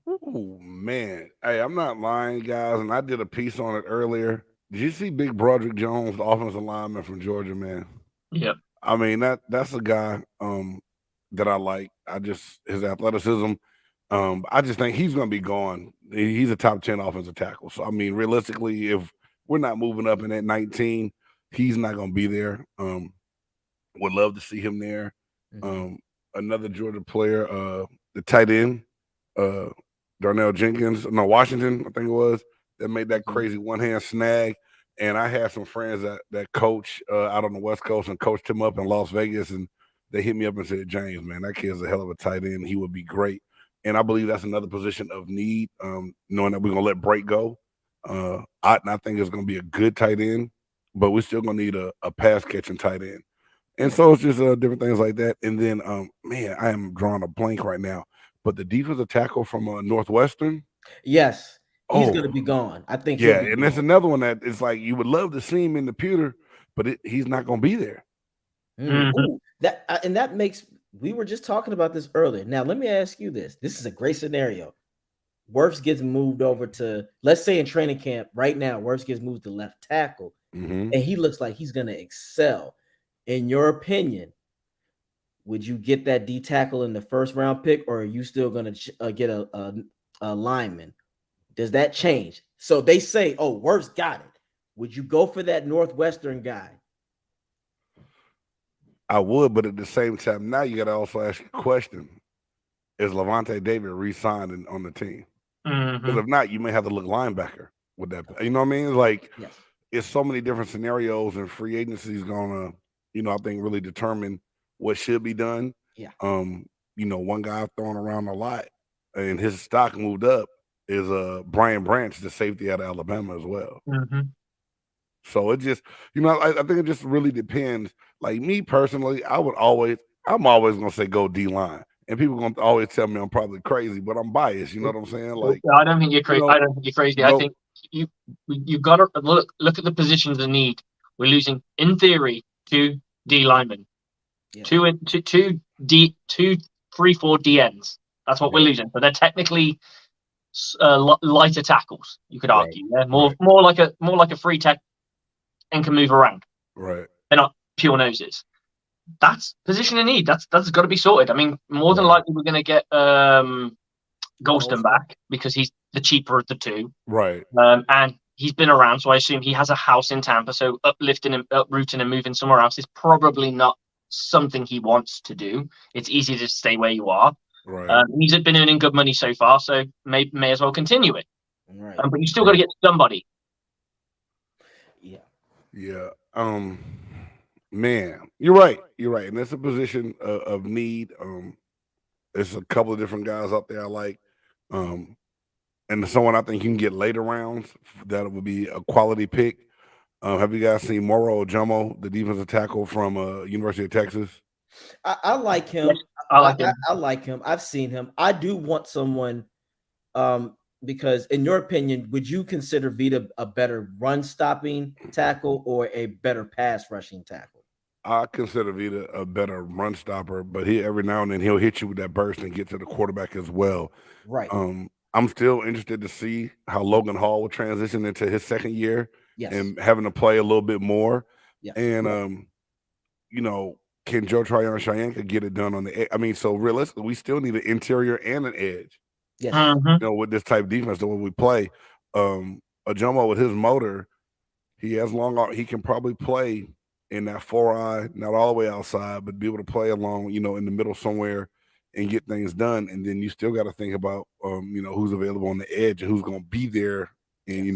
Speaker 3: Oh man, hey, I'm not lying, guys, and I did a piece on it earlier. Did you see Big Broderick Jones, the offensive lineman from Georgia, man?
Speaker 2: Yeah.
Speaker 3: I mean, that's a guy that I like. His athleticism. I just think he's going to be gone. He's a top 10 offensive tackle. So I mean, realistically, if we're not moving up in at 19, he's not going to be there. Would love to see him there.
Speaker 1: Mm-hmm.
Speaker 3: Another Georgia player, the tight end, Darnell Washington, I think it was, that made that crazy one-hand snag. And I have some friends that coach out on the West Coast and coached him up in Las Vegas, and they hit me up and said, "James, man, that kid's a hell of a tight end. He would be great." And I believe that's another position of need, knowing that we're going to let Brake go. I think it's going to be a good tight end, but we're still going to need a pass-catching tight end. And so it's just different things like that. And then, man, I am drawing a blank right now. But the defensive tackle from Northwestern.
Speaker 1: Yes, he's going to be gone. I think.
Speaker 3: Yeah, and that's another one that it's like you would love to see him in the pewter, but he's not going to be there.
Speaker 1: Mm-hmm. Ooh, that makes. We were just talking about this earlier. Now, let me ask you this. This is a great scenario. Wirfs gets moved over to, let's say in training camp right now, Wirfs gets moved to left tackle, and he looks like he's going to excel. In your opinion, would you get that D tackle in the first round pick, or are you still going to get a lineman? Does that change? So they say, oh, Wirfs got it. Would you go for that Northwestern guy?
Speaker 3: I would, but at the same time, now you got to also ask a question: is Levante David re-signed on the team? Because
Speaker 2: Mm-hmm.
Speaker 3: if not, you may have to look linebacker with that. You know what I mean? Like,
Speaker 1: Yes.
Speaker 3: it's so many different scenarios, and free agency is gonna, I think really determine what should be done.
Speaker 1: Yeah.
Speaker 3: One guy I've thrown around a lot, and his stock moved up is Brian Branch, the safety out of Alabama as well.
Speaker 2: Mm-hmm.
Speaker 3: So it just, I think it just really depends. Like me personally, I'm always gonna say go D line, and people gonna always tell me I'm probably crazy, but I'm biased. You know what I'm saying? Like,
Speaker 2: I don't think you're crazy.
Speaker 3: know,
Speaker 2: I don't think you're crazy. I think you've got to look at the positions of need. We're losing, in theory, 2 D linemen,
Speaker 1: Yeah.
Speaker 2: 2 D, 2, 3, 4 DNs. That's what we're losing. So they're technically lighter tackles. You could argue. They're more like a free tech and can move around.
Speaker 3: Right.
Speaker 2: They're not pure noses. That's position of need. That's got to be sorted. I mean, more than likely we're going to get Golston back because he's the cheaper of the two.
Speaker 3: Right.
Speaker 2: And he's been around, so I assume he has a house in Tampa. So uprooting and moving somewhere else is probably not something he wants to do. It's easy to stay where you are.
Speaker 3: Right.
Speaker 2: He's been earning good money so far, so may as well continue it.
Speaker 1: Right.
Speaker 2: But you still got to get somebody.
Speaker 1: Yeah.
Speaker 3: Yeah. Man, you're right. And it's a position of need. There's a couple of different guys out there I like. And someone I think you can get later rounds that would be a quality pick. Have you guys seen Moro Ojomo, the defensive tackle from University of Texas?
Speaker 1: I like him.
Speaker 2: Yes, I like him.
Speaker 1: I like him. I've seen him. I do want someone because in your opinion, would you consider Vita a better run stopping tackle or a better pass rushing tackle?
Speaker 3: I consider Vita a better run stopper, but he every now and then he'll hit you with that burst and get to the quarterback as well.
Speaker 1: Right.
Speaker 3: I'm still interested to see how Logan Hall will transition into his second year and having to play a little bit more.
Speaker 1: Yeah.
Speaker 3: And can Joe Tryon Cheyenne get it done on the edge? I mean, so realistically, we still need an interior and an edge.
Speaker 1: Yes.
Speaker 3: With this type of defense, the way we play, Ajomo with his motor, he can probably play in that 4-eye, not all the way outside, but be able to play along, in the middle somewhere and get things done. And then you still got to think about, who's available on the edge and who's going to be there, and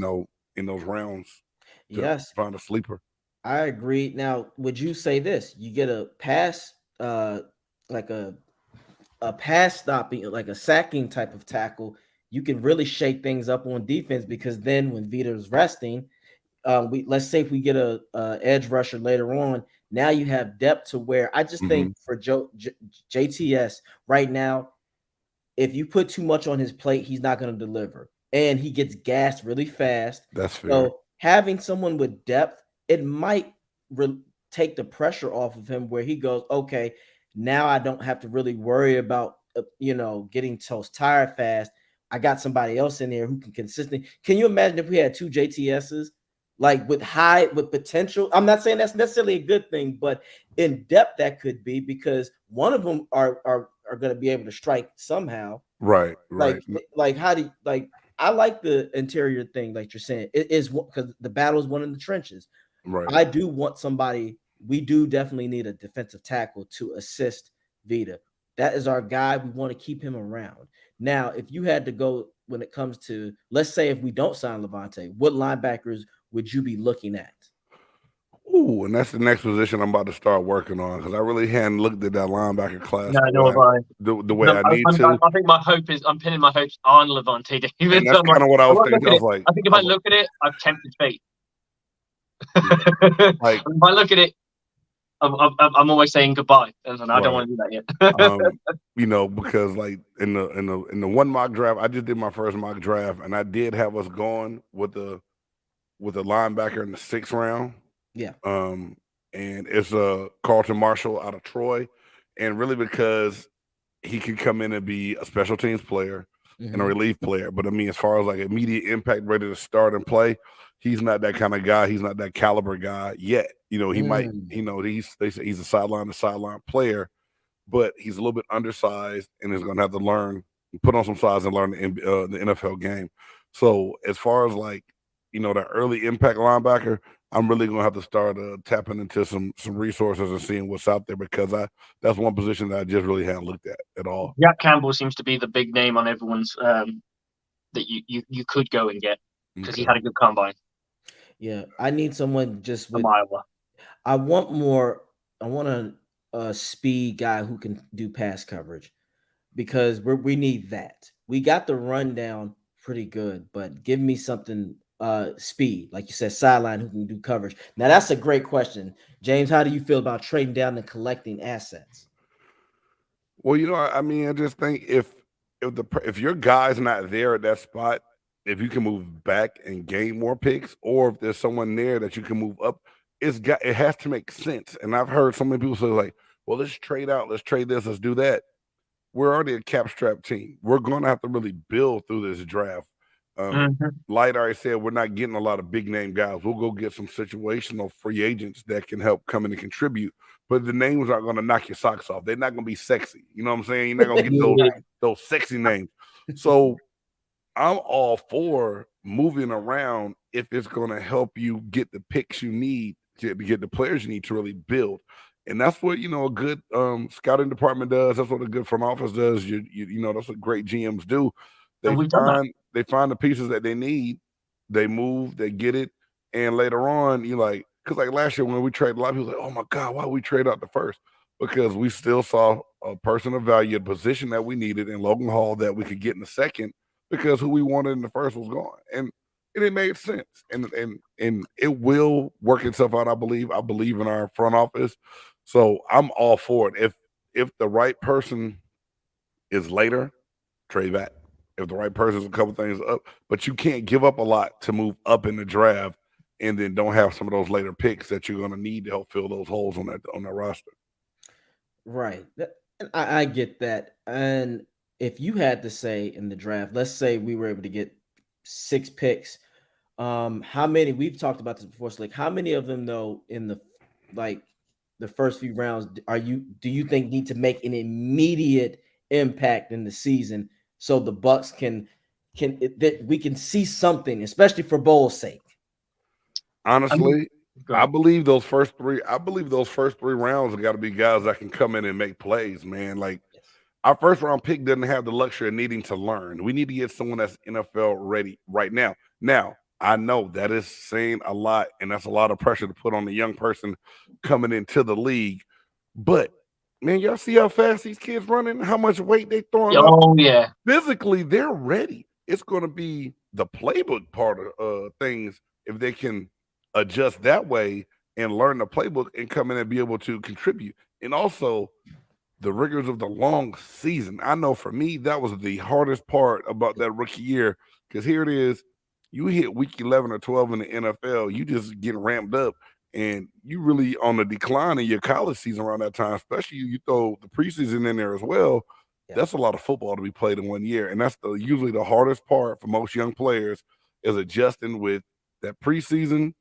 Speaker 3: in those rounds.
Speaker 1: Yes,
Speaker 3: find a sleeper.
Speaker 1: I agree. Now, would you say this? You get a pass, like a pass stopping, like a sacking type of tackle, you can really shake things up on defense because then when Vita's resting, let's say if we get a edge rusher later on, now you have depth to where I just think for JTS right now, if you put too much on his plate, he's not going to deliver, and he gets gassed really fast.
Speaker 3: That's fair.
Speaker 1: So having someone with depth, it might take the pressure off of him where he goes, okay, now I don't have to really worry about getting toast tired fast. I got somebody else in there who can consistently. Can you imagine if we had 2 JTSs? Like with potential. I'm not saying that's necessarily a good thing, but in depth that could be because one of them are going to be able to strike somehow.
Speaker 3: Right.
Speaker 1: Like how do you, like I like the interior thing, like you're saying. It is because the battle is won in the trenches.
Speaker 3: Right.
Speaker 1: I do want somebody. We do definitely need a defensive tackle to assist Vita. That is our guy. We want to keep him around. Now, if you had to go when it comes to, let's say if we don't sign Levante, what linebackers would you be looking at?
Speaker 3: Ooh, and that's the next position I'm about to start working on because I really hadn't looked at that linebacker class the way I need to.
Speaker 2: I think my hope is I'm pinning my hopes on Levante David.
Speaker 3: And that's kind of what I was thinking.
Speaker 2: I think if I look at it, I've tempted fate.
Speaker 3: Like
Speaker 2: if I look at it, I'm always saying goodbye, and I don't want to do that
Speaker 3: yet. Because like in the one mock draft, I just did my first mock draft, and I did have us going with a linebacker in the 6th round.
Speaker 1: Yeah.
Speaker 3: And it's Carlton Marshall out of Troy, and really because he could come in and be a special teams player and a relief player. But I mean, as far as like immediate impact, ready to start and play, he's not that kind of guy. He's not that caliber guy yet. He might. They say he's a sideline to sideline player, but he's a little bit undersized and is going to have to learn, put on some size and learn the NFL game. So as far as like, the early impact linebacker, I'm really gonna have to start tapping into some resources and seeing what's out there because that's one position that I just really haven't looked at all.
Speaker 2: Jack Campbell seems to be the big name on everyone's that you could go and get because he had a good combine
Speaker 1: Yeah, I need someone just
Speaker 2: from
Speaker 1: with.
Speaker 2: Iowa.
Speaker 1: I want more. I want a speed guy who can do pass coverage because we need that. We got the rundown pretty good, but give me something speed, like you said, sideline who can do coverage. Now that's a great question, James. How do you feel about trading down and collecting assets?
Speaker 3: Well, I mean, I just think if your guy's not there at that spot, if you can move back and gain more picks, or if there's someone there that you can move up, it has to make sense. And I've heard so many people say like, "Well, let's trade out, let's trade this, let's do that." We're already a cap strap team. We're going to have to really build through this draft. Light already said we're not getting a lot of big name guys. We'll go get some situational free agents that can help come in and contribute. But the names aren't going to knock your socks off. They're not going to be sexy. You know what I'm saying? You're not going to get those sexy names. So I'm all for moving around if it's going to help you get the picks you need to get the players you need to really build. And that's what a good scouting department does. That's what a good front office does. That's what great GMs do. They find the pieces that they need, they move, they get it, and later on, because like last year when we traded, a lot of people like, oh my God, why we trade out the first? Because we still saw a person of value, a position that we needed in Logan Hall that we could get in the second, because who we wanted in the first was gone, and it made sense, and it will work itself out. I believe in our front office, so I'm all for it. If the right person is later, trade back. If the right person's a couple things up, but you can't give up a lot to move up in the draft, and then don't have some of those later picks that you're going to need to help fill those holes on that roster.
Speaker 1: Right. I get that. And if you had to say in the draft, let's say we were able to get 6 picks, how many, we've talked about this before, so like how many of them though in the first few rounds do you think need to make an immediate impact in the season so the Bucs that we can see something, especially for Bowl's sake?
Speaker 3: Honestly, I believe those first 3 rounds have got to be guys that can come in and make plays, man. Like our first round pick doesn't have the luxury of needing to learn. We need to get someone that's NFL ready right now. Now, I know that is saying a lot, and that's a lot of pressure to put on the young person coming into the league. But man, y'all see how fast these kids running, how much weight they throwing up?
Speaker 2: Oh yeah.
Speaker 3: Physically, they're ready. It's going to be the playbook part of things if they can adjust that way and learn the playbook and come in and be able to contribute. And also the rigors of the long season. I know for me, that was the hardest part about that rookie year, because here it is. You hit week 11 or 12 in the NFL, you just get ramped up, and you really on the decline in your college season around that time, especially you throw the preseason in there as well. Yeah. That's a lot of football to be played in 1 year, and that's usually the hardest part for most young players is adjusting with that preseason,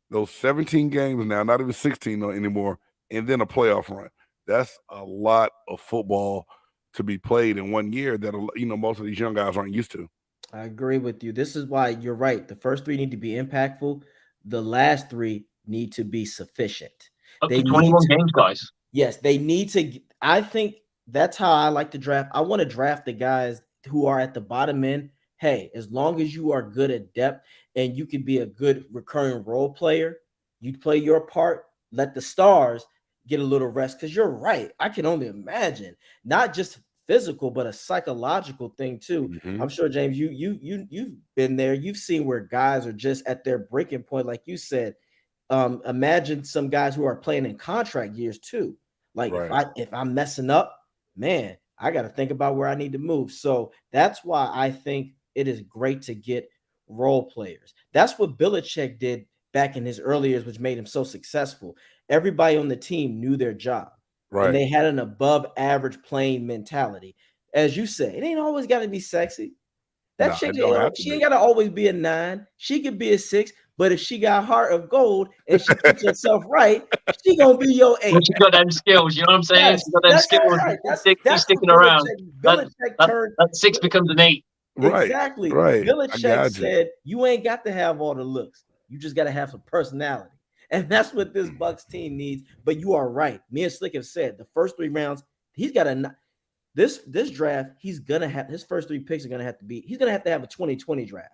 Speaker 3: those 17 games now, not even 16 anymore, and then a playoff run. That's a lot of football to be played in 1 year that most of these young guys aren't used to.
Speaker 1: I agree with you. This is why you're right. The first 3 need to be impactful. The last 3 need to be sufficient.
Speaker 2: Up to 21 games, guys.
Speaker 1: Yes, they need to. I think that's how I like to draft. I want to draft the guys who are at the bottom end. Hey, as long as you are good at depth and you can be a good recurring role player, you play your part, let the stars get a little rest. Because you're right. I can only imagine, not just physical, but a psychological thing too. Mm-hmm. I'm sure, James, you've been there. You've seen where guys are just at their breaking point, like you said. Imagine some guys who are playing in contract years too. Like right. if I'm messing up, man, I got to think about where I need to move. So that's why I think it is great to get role players. That's what Belichick did back in his early years, which made him so successful. Everybody on the team knew their job. Right. And they had an above average playing mentality. As you say, it ain't always got to be sexy. That chick, she ain't got to always be a 9. She could be a 6. But if she got heart of gold and she keeps herself right, she gonna be your 8.
Speaker 2: She got them skills, you know what I'm saying?
Speaker 1: Yes,
Speaker 2: she got them skills.
Speaker 1: Right.
Speaker 2: She's sticking around. That 6 becomes an 8.
Speaker 1: Exactly.
Speaker 3: right. I
Speaker 1: Belichick
Speaker 3: got you.
Speaker 1: said, you ain't got to have all the looks. You just got to have some personality. And that's what this Bucs team needs. But you are right. Me and Slick have said the first 3 rounds, he's got to this draft, he's gonna have his first 3 picks are gonna have to be, he's gonna have to have a 2020 draft.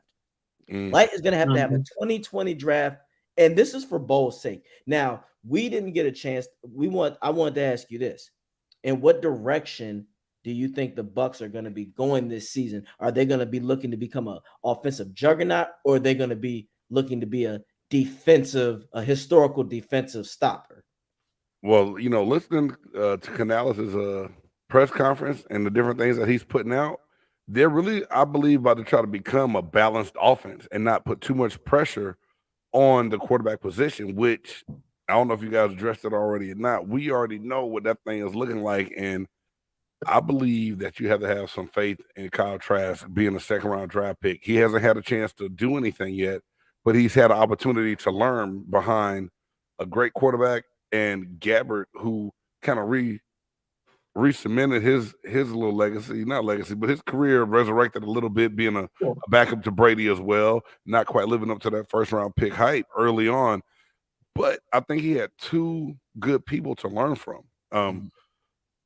Speaker 1: Light is gonna have to have a 2020 draft, and this is for Bowl's sake. Now, we didn't get a chance. I wanted to ask you this. In what direction do you think the Bucs are going to be going this season? Are they going to be looking to become an offensive juggernaut, or are they going to be looking to be a historical defensive stopper?
Speaker 3: Well, listening to Canales' press conference and the different things that he's putting out, they're really, I believe, about to try to become a balanced offense and not put too much pressure on the quarterback position, which I don't know if you guys addressed it already or not. We already know what that thing is looking like, and I believe that you have to have some faith in Kyle Trask being a second-round draft pick. He hasn't had a chance to do anything yet, but he's had an opportunity to learn behind a great quarterback and Gabbert, who kind of re-cemented his little legacy, not legacy, but his career resurrected a little bit, being a backup to Brady as well, not quite living up to that first-round pick hype early on. But I think he had 2 good people to learn from.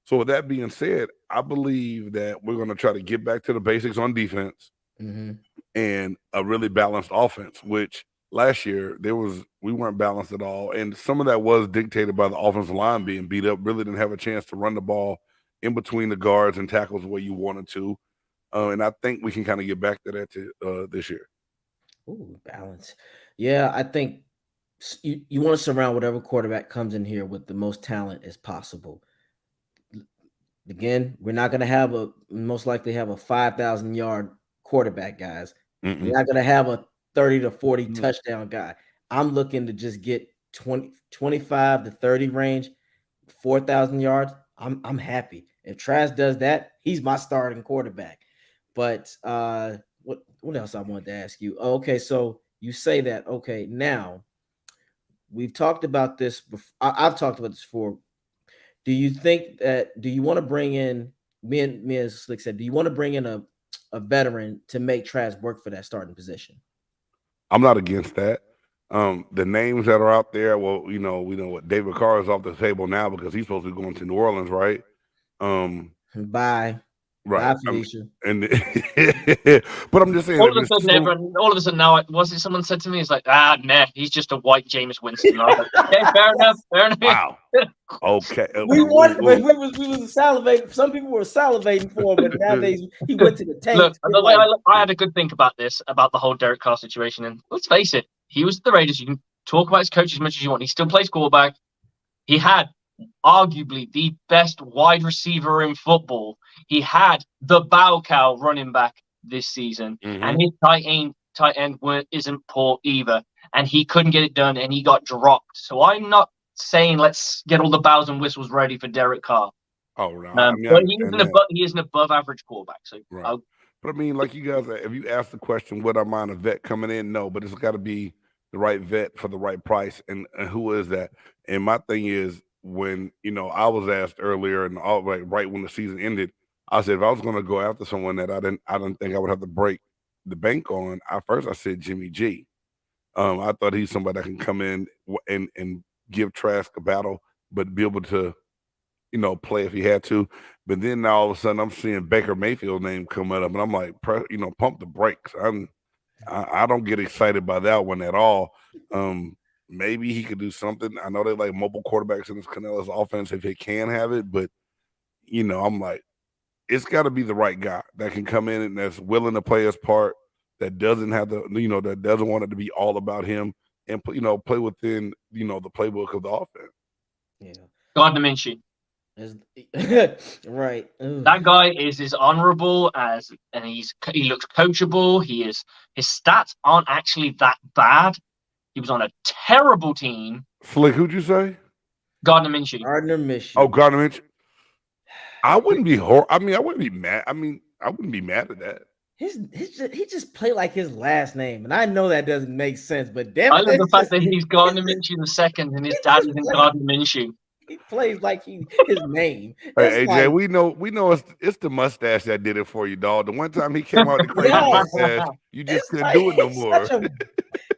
Speaker 3: So with that being said, I believe that we're going to try to get back to the basics on defense and a really balanced offense, which last year we weren't balanced at all. And some of that was dictated by the offensive line being beat up, really didn't have a chance to run the ball in between the guards and tackles the way you wanted to. And I think we can kind of get back to that this year.
Speaker 1: Ooh, balance. Yeah, I think you want to surround whatever quarterback comes in here with the most talent as possible. Again, we're not going to most likely have a 5,000 yard quarterback, guys. We're not going to have a 30 to 40 touchdown guy. I'm looking to just get 25 to 30 range, 4,000 yards. I'm happy. If Trask does that, he's my starting quarterback. But what else I wanted to ask you? Oh, okay, so you say that. Okay, now we've talked about this before. I've talked about this before. Do you want to bring in, me and Slick said, do you want to bring in a veteran to make Trask work for that starting position?
Speaker 3: I'm not against that. The names that are out there, well, we know what David Carr is off the table now because he's supposed to be going to New Orleans, right?
Speaker 1: Bye.
Speaker 3: Right.
Speaker 1: Bye, Felicia.
Speaker 3: But I'm just saying.
Speaker 2: All of a sudden now, was it someone said to me, it's like, nah, he's just a white Jameis Winston. I was like, okay, fair enough.
Speaker 3: Wow. Okay.
Speaker 1: We was salivating. Some people were salivating for him, but nowadays he went to the tank.
Speaker 2: Look, I had a good think about this, about the whole Derek Carr situation. And let's face it, he was the Raiders. You can talk about his coach as much as you want. He still plays quarterback. He had arguably the best wide receiver in football. He had the bow cow running back this season, and his tight end isn't poor either, and he couldn't get it done, and he got dropped. So I'm not saying let's get all the bells and whistles ready for Derek Carr.
Speaker 3: Oh, no.
Speaker 2: But he is an above average quarterback. So,
Speaker 3: right. But I mean, like you guys, if you ask the question, would I mind a vet coming in? No, but it's got to be the right vet for the right price, and who is that? And my thing is, when I was asked earlier, and right when the season ended, I said if I was going to go after someone that I didn't think I would have to break the bank on, I said Jimmy G. I thought he's somebody that can come in and give Trask a battle, but be able to, play if he had to. But then now all of a sudden I'm seeing Baker Mayfield's name come up, and I'm like, pump the brakes. I don't get excited by that one at all. Maybe he could do something. I know they like mobile quarterbacks in this Canela's offense if he can have it, but I'm like, it's got to be the right guy that can come in and that's willing to play his part, that doesn't have that doesn't want it to be all about him, and play within the playbook of the offense.
Speaker 1: Yeah,
Speaker 2: Gardner Minshew.
Speaker 1: Right. Ugh.
Speaker 2: That guy is as honorable and he looks coachable. His stats aren't actually that bad. He was on a terrible team.
Speaker 3: Flick, who'd you say?
Speaker 2: Gardner Minshew.
Speaker 3: Oh, Gardner Minshew. I wouldn't be I wouldn't be mad. I wouldn't be mad at that.
Speaker 1: He just played like his last name, and I know that doesn't make sense, but damn,
Speaker 2: I love the fact that he's Gardner Minshew the second, and his dad isn't Gardner Minshew.
Speaker 1: He plays like his name. It's
Speaker 3: Hey, AJ,
Speaker 1: like,
Speaker 3: we know it's the mustache that did it for you, dog. The one time he came out with the crazy
Speaker 1: yes,
Speaker 3: mustache, you just
Speaker 1: it's
Speaker 3: couldn't
Speaker 1: like
Speaker 3: do it no
Speaker 1: it's such
Speaker 3: more.
Speaker 1: a.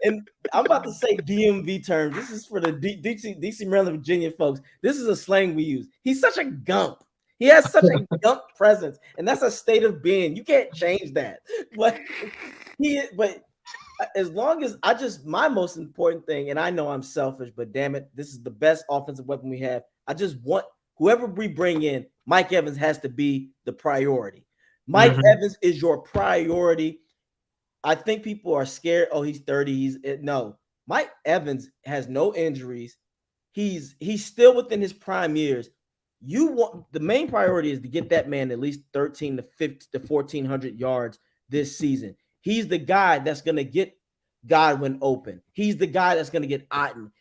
Speaker 1: And I'm about to say DMV terms. This is for the DC, Maryland, Virginia folks. This is a slang we use. He's such a gump. He has such a gump presence, and that's a state of being. You can't change that. But but as long as my most important thing, and I know I'm selfish, but damn it, this is the best offensive weapon we have. I just want whoever we bring in, Mike Evans has to be the priority. Mike Evans is your priority. I think people are scared. Oh, he's 30. No. Mike Evans has no injuries. He's still within his prime years. You want the main priority is to get that man at least 13 to 50 to 1,400 yards this season. He's the guy that's going to get Godwin open. He's the guy that's going to get Otten.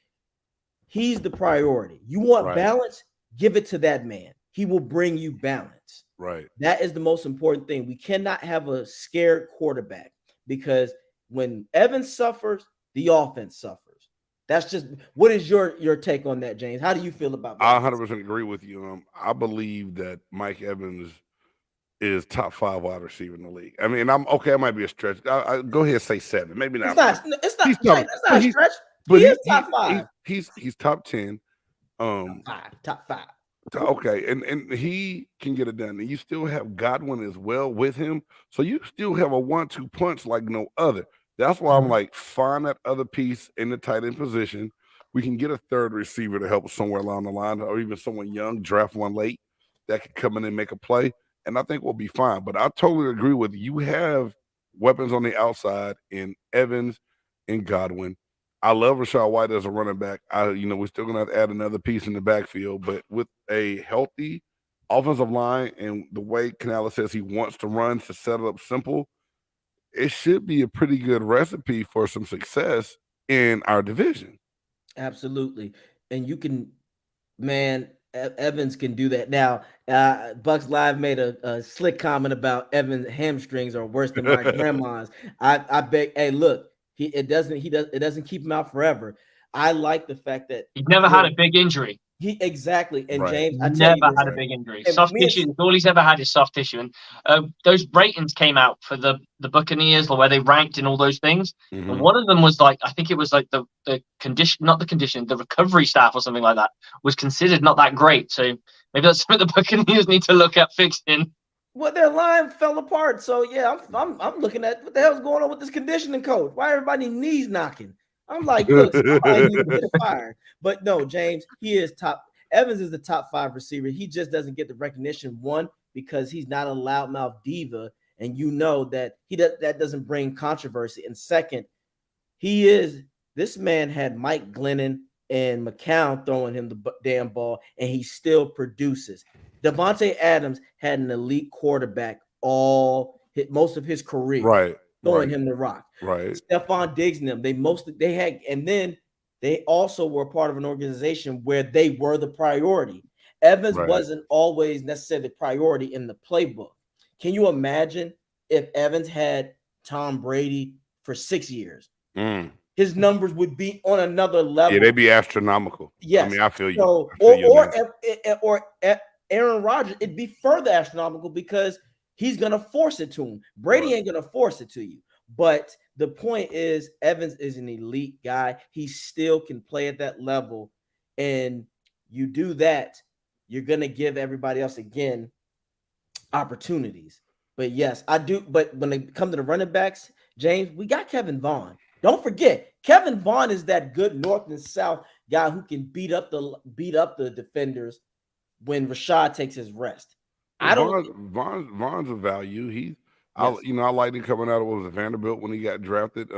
Speaker 1: He's the priority. You want balance? Give it to that man. He will bring you balance.
Speaker 3: Right.
Speaker 1: That is the most important thing. We cannot have a scared quarterback because when Evans suffers, the offense suffers. That's just what is your take on that, James? How do you feel about that?
Speaker 3: I 100% agree with you. I believe that Mike Evans is top 5 wide receiver in the league. I mean, I'm okay. I might be a stretch. I go ahead and say 7, maybe not.
Speaker 1: It's not.
Speaker 3: He's
Speaker 1: Jay,
Speaker 3: top,
Speaker 1: that's not a stretch.
Speaker 3: But
Speaker 1: He is top 5.
Speaker 3: He's top 10.
Speaker 1: Top 5.
Speaker 3: Okay, and he can get it done. And you still have Godwin as well with him, so you still have a 1-2 punch like no other. That's why I'm like, find that other piece in the tight end position. We can get a third receiver to help somewhere along the line, or even someone young, draft one late that could come in and make a play, and I think we'll be fine. But I totally agree with you. You have weapons on the outside in Evans and Godwin. I love Rachaad White as a running back. We're still going to have to add another piece in the backfield, but with a healthy offensive line and the way Cannida says he wants to run to set it up simple, it should be a pretty good recipe for some success in our division.
Speaker 1: Absolutely. And you can, man, Evans can do that. Now, Bucs Live made a slick comment about Evans' hamstrings are worse than my grandma's. I bet, hey, look, it doesn't keep him out forever. I like the fact that
Speaker 2: he's never had a big injury.
Speaker 1: Exactly. And
Speaker 3: Right.
Speaker 1: James, I tell
Speaker 2: Never
Speaker 1: you this,
Speaker 2: had a big injury. Soft tissue. All he's ever had is soft tissue. And those ratings came out for the Buccaneers, where they ranked in all those things. And one of them was like, I think it was like the condition, not the condition, the recovery staff or something like that was considered not that great. So maybe that's something the Buccaneers need to look at fixing.
Speaker 1: Well, their line fell apart. So yeah, I'm looking at what the hell's going on with this conditioning coach. Why everybody knees knocking? I'm like, look, somebody needs to get fired. But no, James, he is top. Evans is the top 5 receiver. He just doesn't get the recognition. One, because he's not a loudmouth diva, and you know that that doesn't bring controversy. And second, this man had Mike Glennon and McCown throwing him the damn ball, and he still produces. Devontae Adams had an elite quarterback most of his career, throwing him the rock.
Speaker 3: Right.
Speaker 1: Stephon Diggs and them, they had, and then they also were part of an organization where they were the priority. Evans wasn't always necessarily the priority in the playbook. Can you imagine if Evans had Tom Brady for 6 years? His numbers would be on another level.
Speaker 3: Yeah, they'd be astronomical.
Speaker 1: Yes.
Speaker 3: I mean, I feel you.
Speaker 1: So, or Aaron Rodgers, it'd be further astronomical because he's going to force it to him. Brady ain't going to force it to you. But the point is, Evans is an elite guy. He still can play at that level. And you do that, you're going to give everybody else, again, opportunities. But yes, I do. But when it comes to the running backs, James, we got Kevin Vaughn. Don't forget, Kevin Vaughn is that good north and south guy who can beat up the defenders when Rashad takes his rest.
Speaker 3: Vaughn's a value. I liked him coming out of Vanderbilt when he got drafted.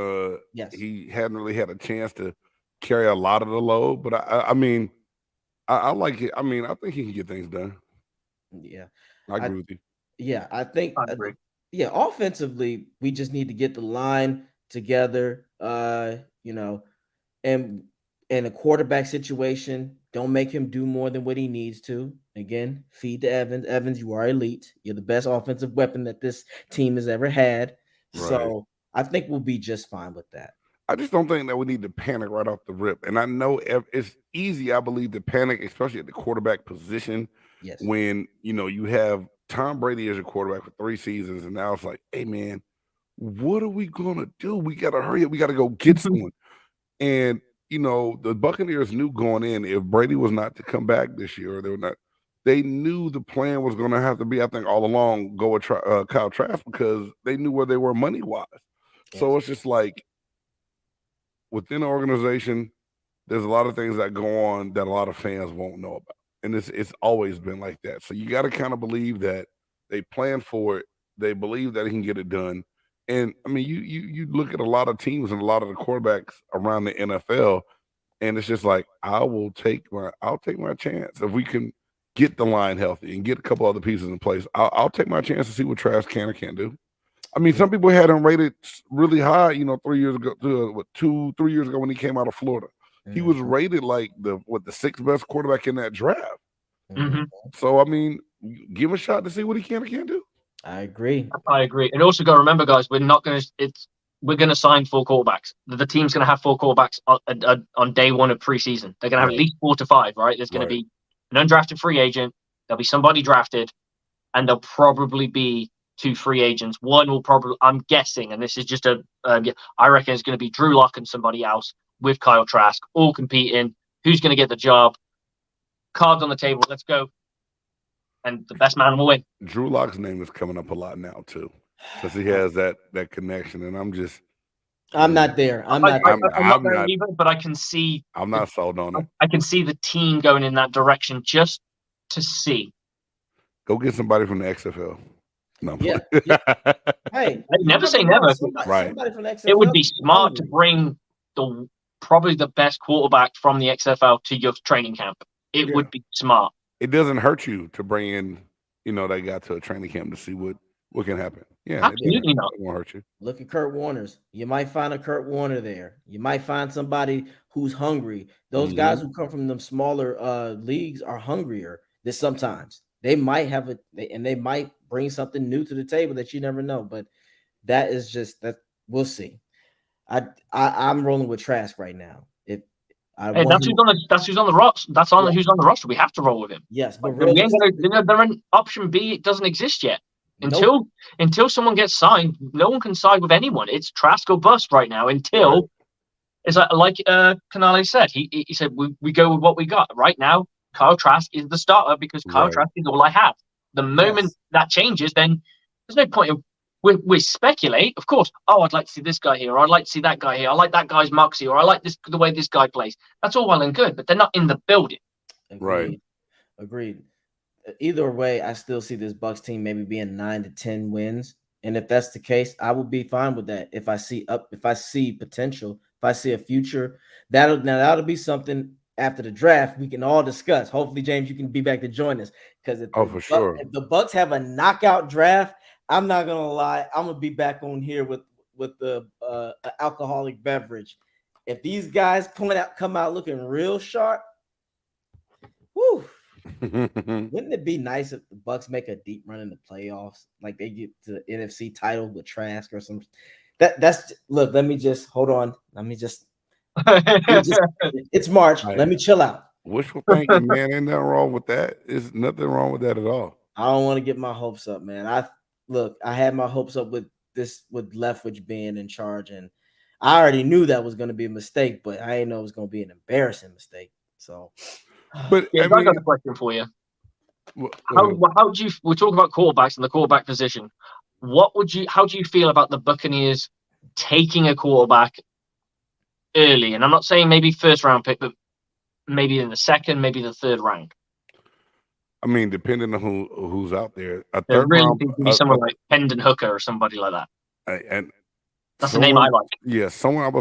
Speaker 3: He hadn't really had a chance to carry a lot of the load, but I mean, I like it. I mean, I think he can get things done.
Speaker 1: Yeah,
Speaker 3: I agree with you.
Speaker 1: Yeah, I think. Offensively, we just need to get the line together. And in a quarterback situation, don't make him do more than what he needs to. Again, feed to Evans. Evans, you are elite. You're the best offensive weapon that this team has ever had. So I think we'll be just fine with that.
Speaker 3: I just don't think that we need to panic right off the rip. And I know it's easy, I believe, to panic, especially at the quarterback position
Speaker 1: Yes.
Speaker 3: when, you have Tom Brady as your quarterback for 3 seasons. And now it's like, hey, man, what are we going to do? We got to hurry up. We got to go get someone. And, the Buccaneers knew going in, if Brady was not to come back this year, they knew the plan was going to have to be, I think, all along, go with Kyle Trask because they knew where they were money-wise.
Speaker 1: Yes.
Speaker 3: So it's just like, within the organization, there's a lot of things that go on that a lot of fans won't know about. And it's always been like that. So you got to kind of believe that they plan for it. They believe that he can get it done. And I mean, you look at a lot of teams and a lot of the quarterbacks around the NFL, and it's just like, I'll take my chance. If we can get the line healthy and get a couple other pieces in place, I'll take my chance to see what Trask can or can't do. I mean, some people had him rated really high, 3 years ago, 2-3 years ago when he came out of Florida. He was rated like the 6th best quarterback in that draft. So, I mean, give him a shot to see what he can or can't do.
Speaker 1: I agree.
Speaker 2: And also got to remember, guys, we're going to sign 4 quarterbacks. The team's going to have 4 quarterbacks on day 1 of preseason. They're going to have at least 4 to 5, right? There's going to be an undrafted free agent. There'll be somebody drafted, and there'll probably be 2 free agents. One will probably, I'm guessing, and this is just I reckon it's going to be Drew Lock and somebody else with Kyle Trask, all competing. Who's going to get the job? Cards on the table. Let's go. And the best man will win.
Speaker 3: Drew Lock's name is coming up a lot now too, because he has that connection, and I'm
Speaker 1: not there. I'm not
Speaker 2: there either, but I can see.
Speaker 3: I'm not sold on it.
Speaker 2: I can see the team going in that direction just to see.
Speaker 3: Go get somebody from the XFL. No,
Speaker 1: yeah. Hey,
Speaker 2: never say never.
Speaker 1: Somebody from the XFL.
Speaker 2: It would be smart to bring probably the best quarterback from the XFL to your training camp. It would be smart.
Speaker 3: It doesn't hurt you to bring in, that guy to a training camp to see what can happen. Yeah,
Speaker 2: absolutely not.
Speaker 3: It won't hurt you.
Speaker 1: Look at Kurt Warner's. You might find a Kurt Warner there. You might find somebody who's hungry. Those guys who come from them smaller leagues are hungrier. This sometimes they might have and they might bring something new to the table that you never know. But that is just that. We'll see. I'm rolling with Trask right now.
Speaker 2: That's who's on the roster. Who's on the roster. We have to roll with him.
Speaker 1: Yes, but
Speaker 2: they're in option B. It doesn't exist yet. Until someone gets signed, no one can side with anyone. It's Trask or bust right now. Until it's like Canale said. He said we go with what we got right now. Kyle Trask is the starter because Kyle Trask is all I have. The moment that changes, then there's no point in. We speculate, of course. Oh, I'd like to see this guy here, or I'd like to see that guy here. I like that guy's moxie, or I like the way this guy plays. That's all well and good, but they're not in the building.
Speaker 1: Agreed. Either way, I still see this Bucs team maybe being 9 to 10 wins, and if that's the case, I will be fine with that. If I see potential, if I see a future, that'll be something after the draft we can all discuss. Hopefully, James, you can be back to join us because if the Bucs have a knockout draft. I'm not gonna lie. I'm gonna be back on here with the alcoholic beverage. If these guys come out looking real sharp, wouldn't it be nice if the Bucs make a deep run in the playoffs, like they get to the NFC title with Trask or something? That's look. Let me just hold on. It's March. Let me chill out.
Speaker 3: Wishful thinking, man. Ain't nothing wrong with that. There's nothing wrong with that at all.
Speaker 1: I don't want to get my hopes up, man. I had my hopes up with Leftwich being in charge, and I already knew that was going to be a mistake, but I didn't know it was going to be an embarrassing mistake. So,
Speaker 2: but I got a question for you. How do you? We're talking about quarterbacks and the quarterback position. How do you feel about the Buccaneers taking a quarterback early? And I'm not saying maybe first round pick, but maybe in the second, maybe the third round.
Speaker 3: I mean, depending on who's out there,
Speaker 2: a third round could be someone like Hendon Hooker or somebody like that.
Speaker 3: And
Speaker 2: that's the name I like.
Speaker 3: Yeah, someone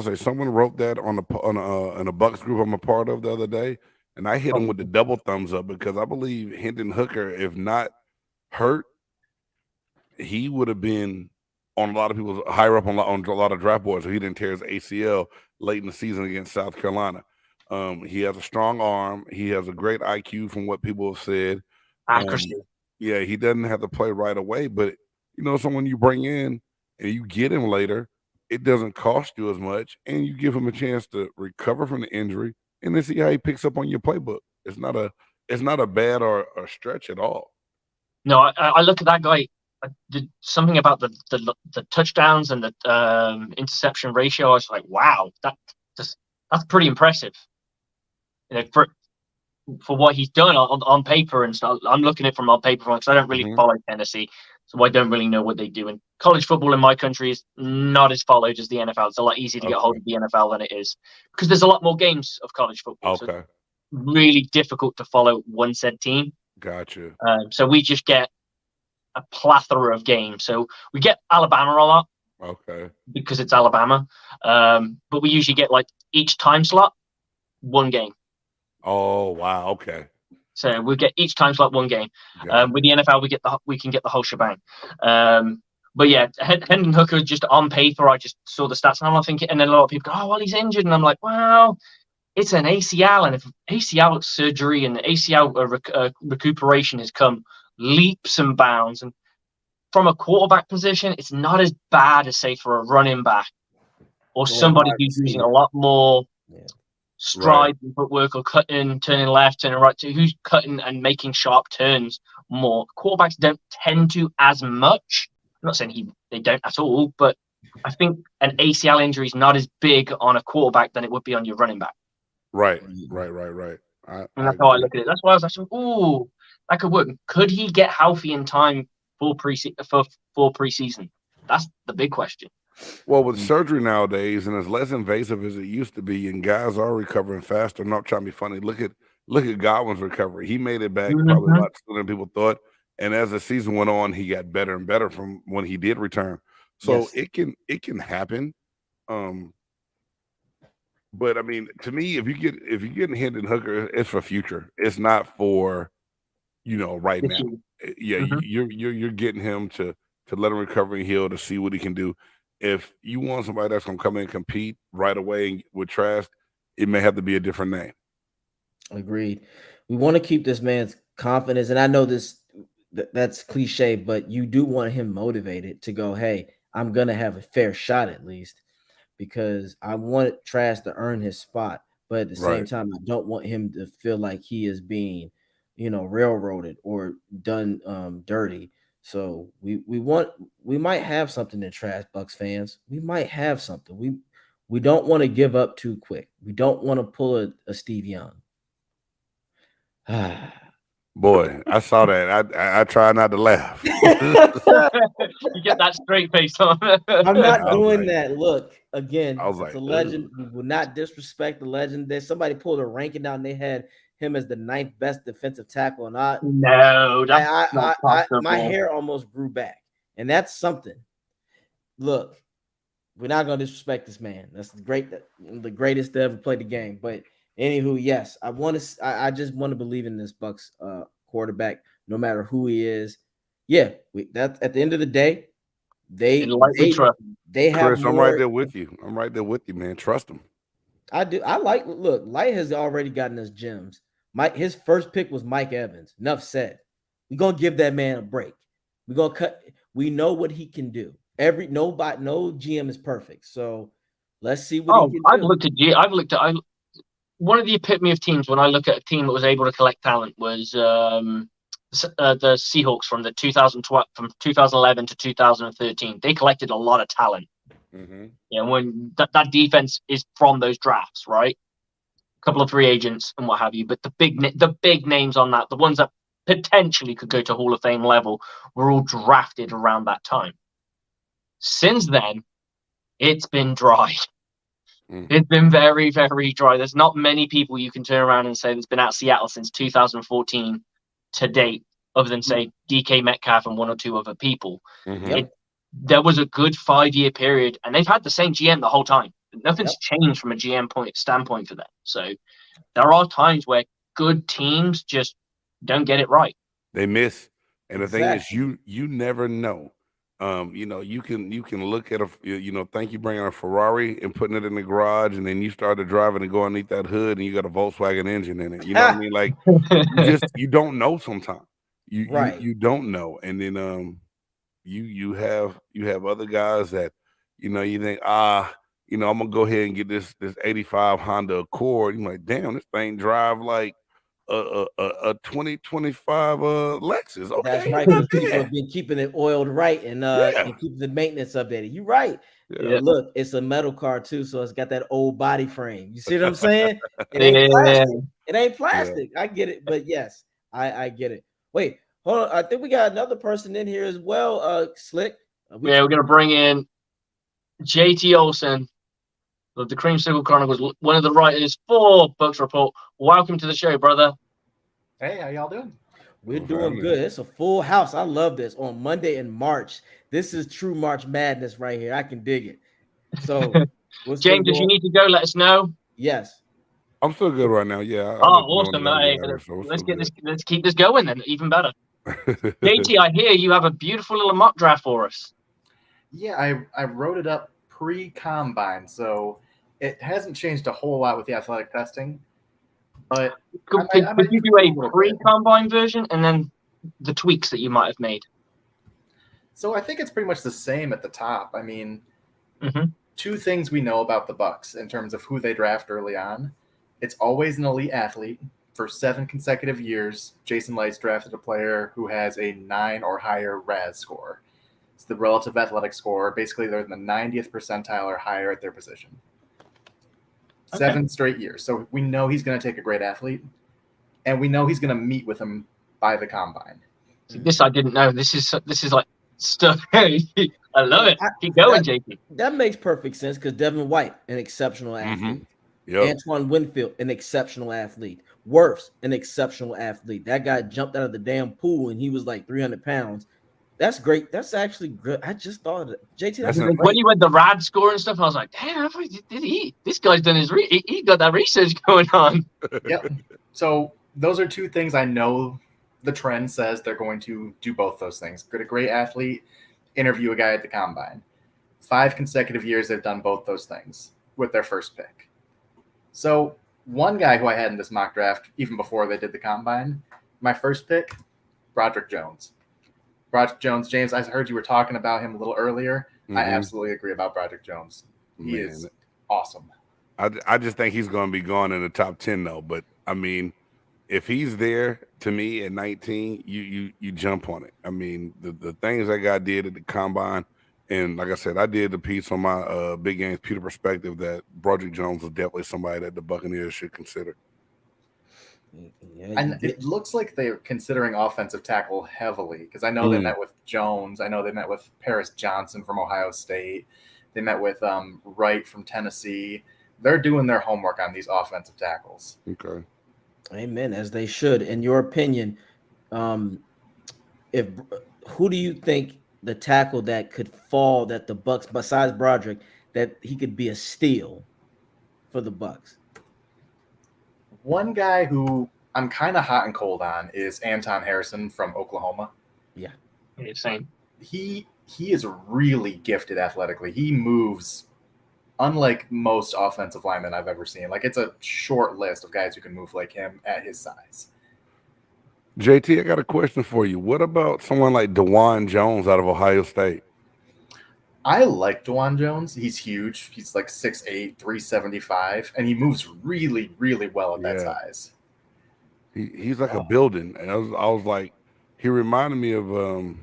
Speaker 3: wrote that on a Bucs group I'm a part of the other day, and I hit him with the double thumbs up because I believe Hendon Hooker, if not hurt, he would have been on a lot of people's higher up on a lot of draft boards. So he didn't tear his ACL late in the season against South Carolina. He has a strong arm. He has a great IQ from what people have said.
Speaker 2: Accuracy.
Speaker 3: He doesn't have to play right away, but someone you bring in and you get him later, it doesn't cost you as much, and you give him a chance to recover from the injury, and then see how he picks up on your playbook. It's not a bad or a stretch at all.
Speaker 2: No, I look at that guy. Something about the touchdowns and the interception ratio. I was like, wow, that's pretty impressive. You know, for what he's done on paper and stuff. I'm looking at it from on paper because I don't really follow Tennessee, so I don't really know what they do. And college football in my country is not as followed as the NFL. It's a lot easier to get hold of the NFL than it is because there's a lot more games of college football.
Speaker 3: Okay.
Speaker 2: So it's really difficult to follow one said team.
Speaker 3: Gotcha.
Speaker 2: So we just get a plethora of games. So we get Alabama a lot.
Speaker 3: Okay.
Speaker 2: Because it's Alabama. But we usually get like each time slot, one game.
Speaker 3: Oh wow, okay.
Speaker 2: So we get each time slot one game. With the NFL, we can get the whole shebang. But yeah, Hendon Hooker, just on paper, I just saw the stats and I'm thinking, and then a lot of people go, "Oh well, he's injured," and I'm like, "Well, it's an ACL, and if ACL surgery and ACL recuperation has come leaps and bounds, and from a quarterback position, it's not as bad as say for a running back or somebody who's using a lot more." Stride and footwork or cutting, turning left, turning right, who's cutting and making sharp turns more. Quarterbacks don't tend to as much. I'm not saying they don't at all, but I think an ACL injury is not as big on a quarterback than it would be on your running back.
Speaker 3: Right. And
Speaker 2: that's how I look at it. That's why I was like, "Ooh, that could work." Could he get healthy in time for preseason? That's the big question.
Speaker 3: Well, with surgery nowadays, and as less invasive as it used to be, and guys are recovering faster. I'm not trying to be funny. Look at Godwin's recovery. He made it back probably a lot sooner than people thought. And as the season went on, he got better and better from when he did return. So it can happen. But I mean, to me, if you're getting Hendon Hooker, it's for future. It's not for right now. Yeah, you're getting him to let him recover and heal to see what he can do. If you want somebody that's going to come in and compete right away with Trask, it may have to be a different name.
Speaker 1: Agreed. We want to keep this man's confidence, and I know that's cliche, but you do want him motivated to go, hey, I'm going to have a fair shot at least, because I want Trask to earn his spot. But at the same time, I don't want him to feel like he is being, railroaded or done dirty. So we might have something in Trask, Bucs fans. We might have something. We don't want to give up too quick. We don't want to pull a Steve Young.
Speaker 3: Boy, I saw that. I try not to laugh.
Speaker 2: You get that straight face on.
Speaker 1: I'm not doing that. Look, again,
Speaker 3: I was
Speaker 1: it's a legend. We will not disrespect the legend. There's somebody pulled a ranking down. They had him as the 9th best defensive tackle, and my hair almost grew back, and that's something. Look, we're not gonna disrespect this man. That's the greatest to ever play the game. But anywho, yes, I just want to believe in this Bucs quarterback, no matter who he is. Yeah, that's at the end of the day, they have.
Speaker 3: Chris, I'm right there with you. Man. Trust him.
Speaker 1: I do. Look, Light has already gotten us gems. His first pick was Mike Evans. Enough said. We're gonna give that man a break. We're gonna cut. We know what he can do. No GM is perfect. So let's see what he can do.
Speaker 2: I've looked at one of the epitome of teams when I look at a team that was able to collect talent was the Seahawks from 2011 to 2013. They collected a lot of talent. When that defense is from those drafts, right? A couple of free agents and what have you, but the big names on that, the ones that potentially could go to Hall of Fame level, were all drafted around that time. Since then, it's been dry. It's been very, very dry. There's not many people you can turn around and say that's been at Seattle since 2014 to date, other than say DK Metcalf and one or two other people. There was a good 5-year period, and they've had the same GM the whole time. Nothing's changed from a GM standpoint for them. So there are times where good teams just don't get it right.
Speaker 3: They miss, and the thing is, you never know. You can look at think you bring a Ferrari and putting it in the garage, and then you started driving and go underneath that hood, and you got a Volkswagen engine in it. You know what I mean? Like you don't know sometimes. You don't know, and then you have other guys that you think, I'm gonna go ahead and get this 85 Honda Accord. You're like, damn, this thing drive like a 2025 Lexus.
Speaker 1: That's
Speaker 3: Okay,
Speaker 1: right,
Speaker 3: it's not
Speaker 1: because people
Speaker 3: bad.
Speaker 1: have been keeping it oiled right and
Speaker 3: Yeah,
Speaker 1: keeping the maintenance updated. You're right.
Speaker 3: yeah.
Speaker 1: Look, it's a metal car too, so it's got that old body frame. You see what I'm saying? It ain't
Speaker 2: Yeah.
Speaker 1: plastic. It ain't
Speaker 3: Yeah.
Speaker 1: plastic. I get it, but yes, I get it. Wait, hold on. I think we got another person in here as well. Slick.
Speaker 2: Yeah, we're gonna bring in J.T. Olson of the Creamsicle Chronicles, one of the writers for Bucs Report. Welcome to the show, brother.
Speaker 4: Hey, how y'all doing?
Speaker 1: We're
Speaker 3: What's
Speaker 1: doing
Speaker 3: happening?
Speaker 1: good. It's a full house. I love this on Monday in March. This is true March madness right here. I can dig it. So, what's been
Speaker 2: James, if you
Speaker 1: going?
Speaker 2: need to go, let us know.
Speaker 1: Yes.
Speaker 3: I'm still good right now. Yeah,
Speaker 2: Oh,
Speaker 3: I'll let you know when
Speaker 2: awesome!
Speaker 3: I gotta
Speaker 2: Hey,
Speaker 3: get out of here. So
Speaker 2: let's
Speaker 3: it's
Speaker 2: get this. Let's keep this going then. Even better. JT, I hear you have a beautiful little mock draft for us.
Speaker 4: Yeah, I wrote it up pre-combine, so it hasn't changed a whole lot with the athletic testing. But
Speaker 2: Could
Speaker 4: I might
Speaker 2: you
Speaker 4: tweak
Speaker 2: do
Speaker 4: it a
Speaker 2: a
Speaker 4: little bit.
Speaker 2: pre-combine version and then the tweaks that you might have made?
Speaker 4: So I think it's pretty much the same at the top. I mean,
Speaker 2: Mhm.
Speaker 4: two things we know about the Bucs in terms of who they draft early on. It's always an elite athlete. For 7 consecutive years, Jason Licht's drafted a player who has a 9 or higher RAS score. It's the relative athletic score. Basically, they're in the 90th percentile or higher at their position.
Speaker 2: Okay.
Speaker 4: 7 straight years. So we know he's going to take a great athlete, and we know he's going to meet with him by the combine.
Speaker 2: See, this I didn't know. This is like stuff. I love it. Keep going, JT.
Speaker 1: That makes perfect sense because Devin White, an exceptional athlete.
Speaker 3: Yep.
Speaker 1: Antoine Winfield, an exceptional athlete. Wirfs, an exceptional athlete. That guy jumped out of the damn pool and he was like 300 pounds. That's great. That's actually good. I just thought of it. JT, that's
Speaker 3: That's
Speaker 1: great.
Speaker 2: When you went the RAD score and stuff, I was like, damn, did he? This guy's done his he got that research going on.
Speaker 4: Yep. So those are two things I know the trend says they're going to do both those things. Get a great athlete, interview a guy at the combine. 5 consecutive years they've done both those things with their first pick. So one guy who I had in this mock draft, even before they did the combine, my first pick, Broderick Jones. Broderick Jones, James, I heard you were talking about him a little earlier. I absolutely agree about Broderick Jones. He is awesome.
Speaker 3: I just think he's going to be gone in the top 10 though. But I mean, if he's there to me at 19, you jump on it. I mean, the things that guy did at the combine, and like I said, I did the piece on my Big Games Peter perspective that Broderick Jones was definitely somebody that the Buccaneers should consider.
Speaker 1: Yeah,
Speaker 4: And it looks like they're considering offensive tackle heavily because I know they met with Jones. I know they met with Paris Johnson from Ohio State. They met with Wright from Tennessee. They're doing their homework on these offensive tackles.
Speaker 3: Okay.
Speaker 1: Amen, as they should. In your opinion, if who do you think the tackle that could fall that the Bucs, besides Broderick, that he could be a steal for the Bucs?
Speaker 4: One guy who I'm kind of hot and cold on is Anton Harrison from Oklahoma.
Speaker 1: Yeah,
Speaker 2: Same.
Speaker 4: He is really gifted athletically. He moves unlike most offensive linemen I've ever seen. Like, it's a short list of guys who can move like him at his size.
Speaker 3: JT, I got a question for you. What about someone like DeJuan Jones out of Ohio State?
Speaker 4: I like DeJuan Jones. He's huge. He's like 6'8", 375, and he moves really, really well at that size.
Speaker 3: He's like a building. And I was like, he reminded me of oh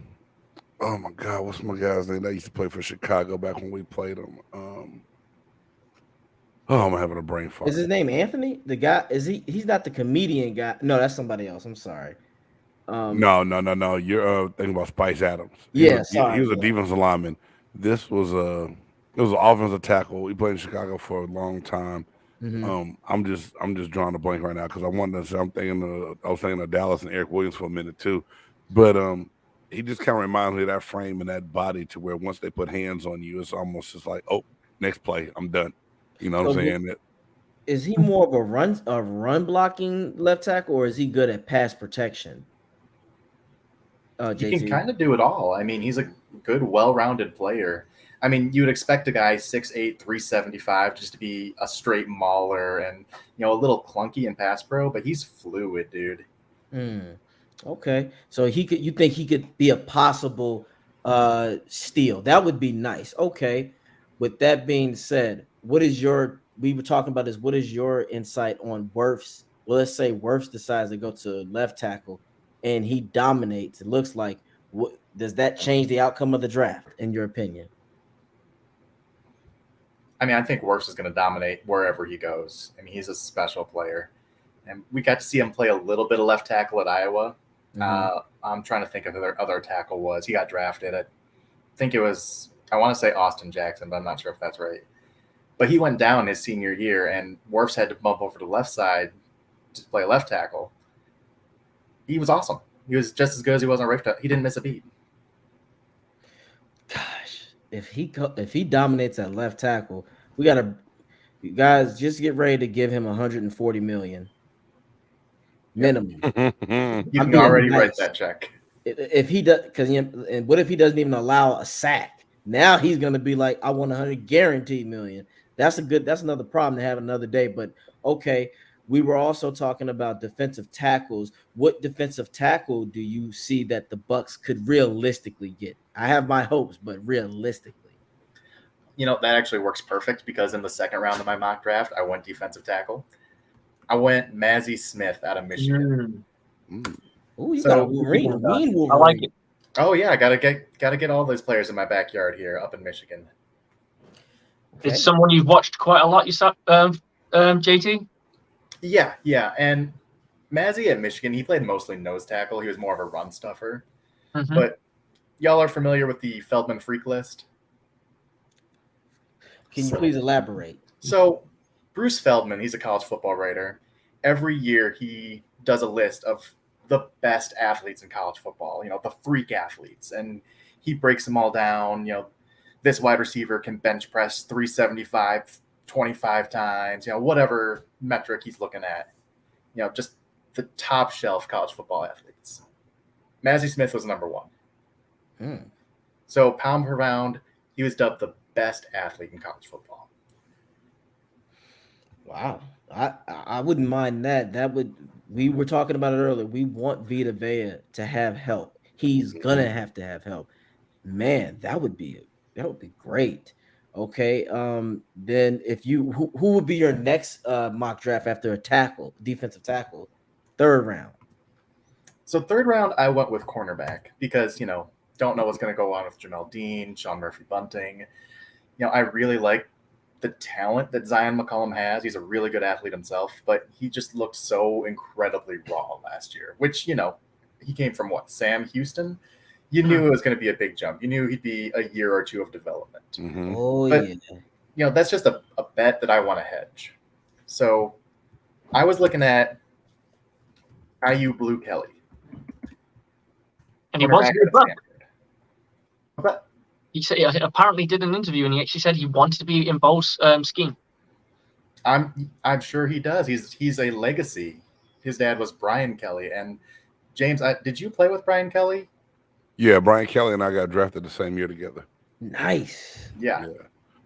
Speaker 3: my God, what's my guy's name that used to play for Chicago back when we played him? I'm having a brain fart.
Speaker 1: Is his name Anthony? The guy he's not the comedian guy. No, that's somebody else. I'm sorry.
Speaker 3: No. You're thinking about Spice Adams.
Speaker 1: He
Speaker 3: was a defensive lineman. This was it was an offensive tackle. He played in Chicago for a long time. I'm just drawing a blank right now because I wanted to say I was thinking of Dallas and Eric Williams for a minute too. But he just kind of reminds me of that frame and that body to where once they put hands on you, it's almost just like, oh, next play, I'm done. You know what I'm saying?
Speaker 1: Is he more of a run blocking left tackle, or is he good at pass protection?
Speaker 4: He can kind of do it all. I mean, he's a good, well-rounded player. I mean, you would expect a guy 6'8", 375 just to be a straight mauler and, a little clunky in pass pro, but he's fluid, dude.
Speaker 1: Okay. So you think he could be a possible steal. That would be nice. Okay. With that being said, we were talking about this. What is your insight on Wirfs? Well, let's say Wirfs decides to go to left tackle and he dominates. It looks like, what does that change the outcome of the draft, in your opinion?
Speaker 4: I mean, I think Wirfs is going to dominate wherever he goes. I mean, he's a special player. And we got to see him play a little bit of left tackle at Iowa. I'm trying to think of who their other tackle was. He got drafted. I think it was, I want to say Austin Jackson, but I'm not sure if that's right. But he went down his senior year, and Wirfs had to bump over to the left side to play left tackle. He was awesome. He was just as good as he was on right tackle. He didn't miss a beat.
Speaker 1: Gosh, if he dominates at left tackle, we gotta, you guys, just get ready to give him 140 million minimum.
Speaker 4: You can already write that check.
Speaker 1: If he does, because and what if he doesn't even allow a sack? Now he's gonna be like, I want 100 guaranteed million. That's another problem to have another day. But okay, we were also talking about defensive tackles. What defensive tackle do you see that the Bucs could realistically get? I have my hopes, but realistically,
Speaker 4: That actually works perfect because in the second round of my mock draft, I went defensive tackle. I went Mazi Smith out of Michigan.
Speaker 1: Oh, you got a Wolverine.
Speaker 2: I like it.
Speaker 4: Oh yeah, gotta get all those players in my backyard here up in Michigan.
Speaker 2: Okay. It's someone you've watched quite a lot, JT?
Speaker 4: Yeah. And Mazi at Michigan, he played mostly nose tackle. He was more of a run stuffer.
Speaker 2: Mm-hmm.
Speaker 4: But y'all are familiar with the Feldman freak list?
Speaker 1: Can you please elaborate?
Speaker 4: So Bruce Feldman, he's a college football writer. Every year he does a list of the best athletes in college football, the freak athletes. And he breaks them all down. This wide receiver can bench press 375 25 times, whatever metric he's looking at. Just the top shelf college football athletes. Mazi Smith was number one. So pound per pound, he was dubbed the best athlete in college football.
Speaker 1: Wow. I wouldn't mind that. We were talking about it earlier. We want Vita Vea to have help. He's gonna have to have help. Man, that would be great. Okay. Then if you who would be your next mock draft after a defensive tackle, third round?
Speaker 4: So third round, I went with cornerback because, don't know what's going to go on with Jamel Dean, Sean Murphy-Bunting. I really like the talent that Zion McCollum has. He's a really good athlete himself, but he just looked so incredibly raw last year, which, he came from Sam Houston. You knew it was going to be a big jump. You knew he'd be a year or two of development.
Speaker 3: Mm-hmm.
Speaker 1: Oh,
Speaker 4: but,
Speaker 1: yeah.
Speaker 4: That's just a bet that I want to hedge. So I was looking at IU Blue Kelly.
Speaker 2: And he wants to be a Buc. He said, apparently did an interview and he actually said he wanted to be in Bowles' scheme.
Speaker 4: I'm sure he does. He's a legacy. His dad was Brian Kelly. And James, did you play with Brian Kelly?
Speaker 3: Yeah, Brian Kelly and I got drafted the same year together.
Speaker 1: Nice.
Speaker 4: Yeah.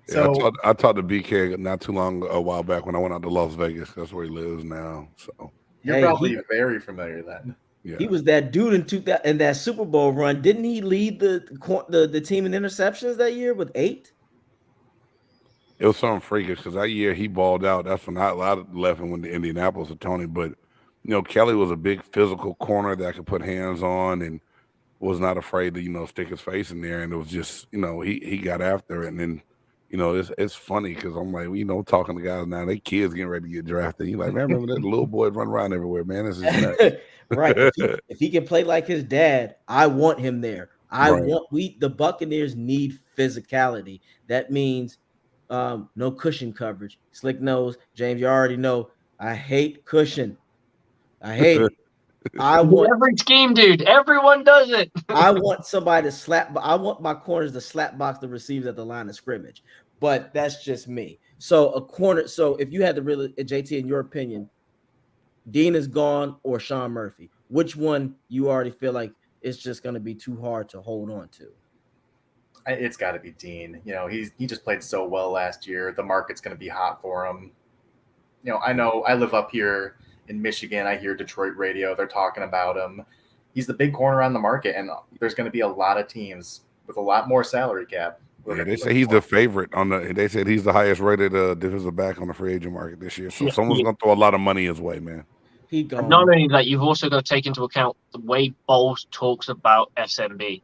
Speaker 3: So I talked to BK not too long a while back when I went out to Las Vegas. That's where he lives now. So
Speaker 4: you're probably very familiar then.
Speaker 3: Yeah.
Speaker 1: He was that dude in that Super Bowl run. Didn't he lead the team in interceptions that year with 8?
Speaker 3: It was something freakish because that year he balled out. That's when I left and went to Indianapolis with Tony. But Kelly was a big physical corner that could put hands on and was not afraid to stick his face in there. And it was just he got after it. And then it's funny because I'm like talking to guys now, they kids getting ready to get drafted. You're like, man, remember that little boy run around everywhere, man. This is nuts.
Speaker 1: Right. If he can play like his dad, I want him there. The Buccaneers need physicality. That means no cushion coverage. Slick nose. James, you already know I hate cushion. I hate it. I want
Speaker 2: every scheme, dude. Everyone does it.
Speaker 1: I want somebody to slap. I want my corners to slap box the receivers at the line of scrimmage. But that's just me. So a corner. So if you had to really, JT, in your opinion, Dean is gone or Sean Murphy, which one you already feel like it's just going to be too hard to hold on to?
Speaker 4: It's got to be Dean. He just played so well last year. The market's going to be hot for him. I know I live up here in Michigan. I hear Detroit radio. They're talking about him. He's the big corner on the market, and there's going to be a lot of teams with a lot more salary cap
Speaker 3: Yeah, they say he's the favorite on the. They said he's the highest rated defensive back on the free agent market this year. So someone's gonna throw a lot of money his way, man.
Speaker 1: He
Speaker 2: And
Speaker 1: gone.
Speaker 2: not only that, you've also got to take into account the way Bowles talks about SMB.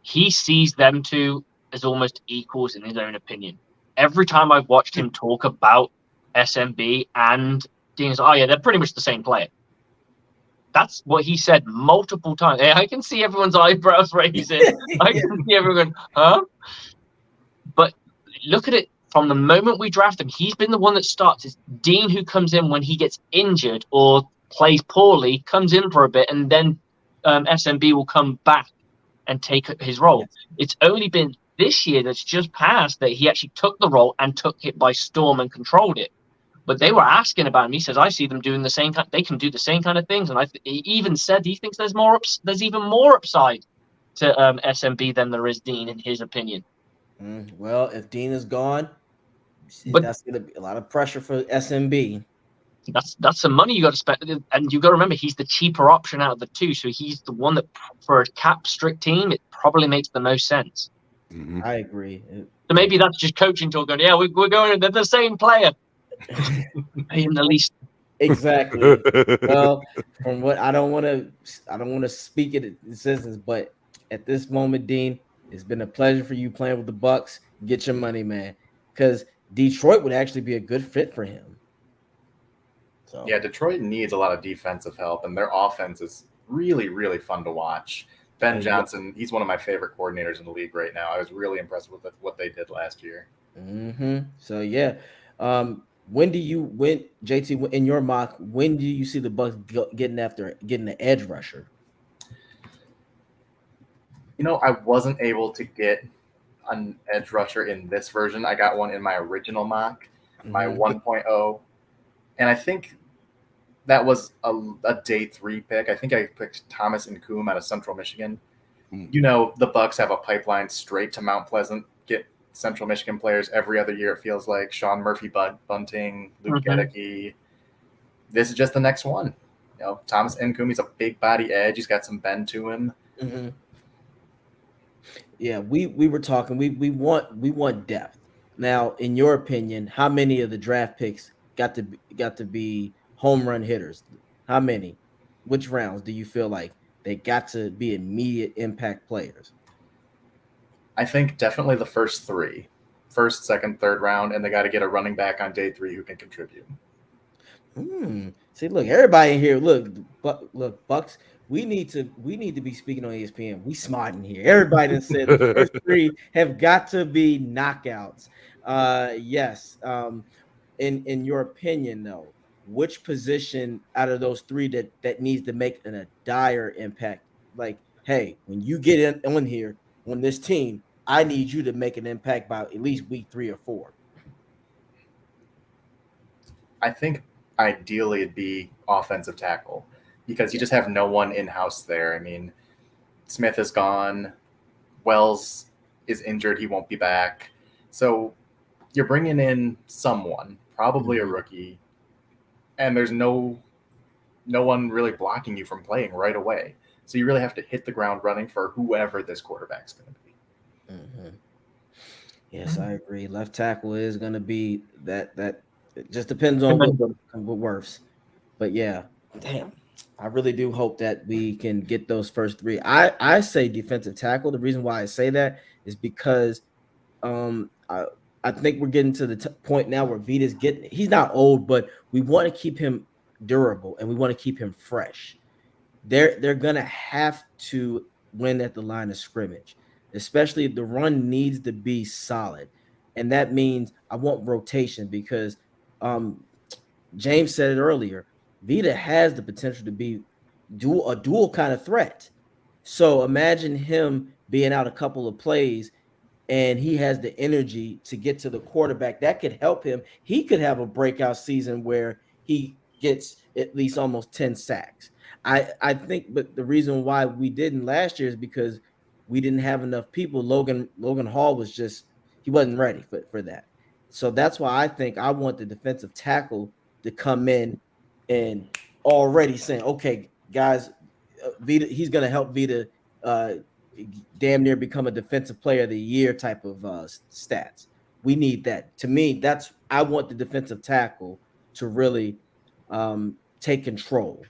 Speaker 2: He sees them two as almost equals in his own opinion. Every time I've watched him talk about SMB and Dean's, oh yeah, they're pretty much the same player. That's what he said multiple times. I can see everyone's eyebrows raising. I can see everyone, huh? But look at it from the moment we draft him. He's been the one that starts. It's Dean who comes in when he gets injured or plays poorly, comes in for a bit, and then SMB will come back and take his role. Yes. It's only been this year that's just passed that he actually took the role and took it by storm and controlled it. But they were asking about him. He says, "I see them doing the same kind. They can do the same kind of things." And he even said he thinks there's even more upside to SMB than there is Dean, in his opinion.
Speaker 1: Well, if Dean is gone, that's going to be a lot of pressure for SMB.
Speaker 2: That's some money you got to spend, and you got to remember he's the cheaper option out of the two, so he's the one that, for a cap strict team, it probably makes the most sense.
Speaker 1: Mm-hmm. I agree.
Speaker 2: So maybe that's just coaching talk. Going, yeah, we're going. They're the same player. Pay him the least.
Speaker 1: Exactly. Well, from what I don't want to speak it in existence, but at this moment, Dean, it's been a pleasure for you playing with the Bucs. Get your money, man, because Detroit would actually be a good fit for him.
Speaker 4: So. Yeah, Detroit needs a lot of defensive help, and their offense is really, really fun to watch. Ben Johnson, he's one of my favorite coordinators in the league right now. I was really impressed with what they did last year.
Speaker 1: Mm-hmm. So yeah, when JT, in your mock, when do you see the Bucs getting the edge rusher?
Speaker 4: You know, I wasn't able to get an edge rusher in this version. I got one in my original mock, my 1.0, and I think that was a day 3 pick. I think I picked Thomas Nkoum out of Central Michigan. You know, the Bucs have a pipeline straight to Mount Pleasant, get Central Michigan players every other year, it feels like. Sean Murphy-Bunting, Luke Gedeke. This is just the next one. You know, Thomas Nkoum, he's a big body edge. He's got some bend to him.
Speaker 1: Mm-hmm. Yeah, we were talking. We want depth. Now, in your opinion, how many of the draft picks got to be home run hitters? How many? Which rounds do you feel like they got to be immediate impact players?
Speaker 4: I think definitely the first 3. First, second, third round, and they got to get a running back on day 3 who can contribute.
Speaker 1: See, look, everybody in here, look, Bucs. We need to be speaking on ESPN. We smart in here. Everybody that said the first 3 have got to be knockouts. Yes. In your opinion, though, which position out of those 3 that needs to make a dire impact? Like, hey, when you get on here on this team, I need you to make an impact by at least week 3 or 4.
Speaker 4: I think ideally it'd be offensive tackle because you just have no one in-house there. I mean, Smith is gone. Wells is injured. He won't be back. So you're bringing in someone, probably a rookie, and there's no one really blocking you from playing right away. So you really have to hit the ground running for whoever this quarterback's going to be.
Speaker 1: Mm-hmm. Yes, I agree. Left tackle is going to be that. It just depends on what works. But yeah, damn. I really do hope that we can get those first 3. I say defensive tackle. The reason why I say that is because I think we're getting to the point now where Vita's he's not old, but we want to keep him durable and we want to keep him fresh. They're gonna have to win at the line of scrimmage, especially if the run needs to be solid. And that means I want rotation because James said it earlier. Vita has the potential to be a dual kind of threat. So imagine him being out a couple of plays and he has the energy to get to the quarterback. That could help him. He could have a breakout season where he gets at least almost 10 sacks. I think, but the reason why we didn't last year is because we didn't have enough people. Logan Hall he wasn't ready for that. So that's why I think I want the defensive tackle to come in and already saying, okay, guys, Vita, he's going to help Vita damn near become a defensive player of the year type of stats. We need that. To me, I want the defensive tackle to really take control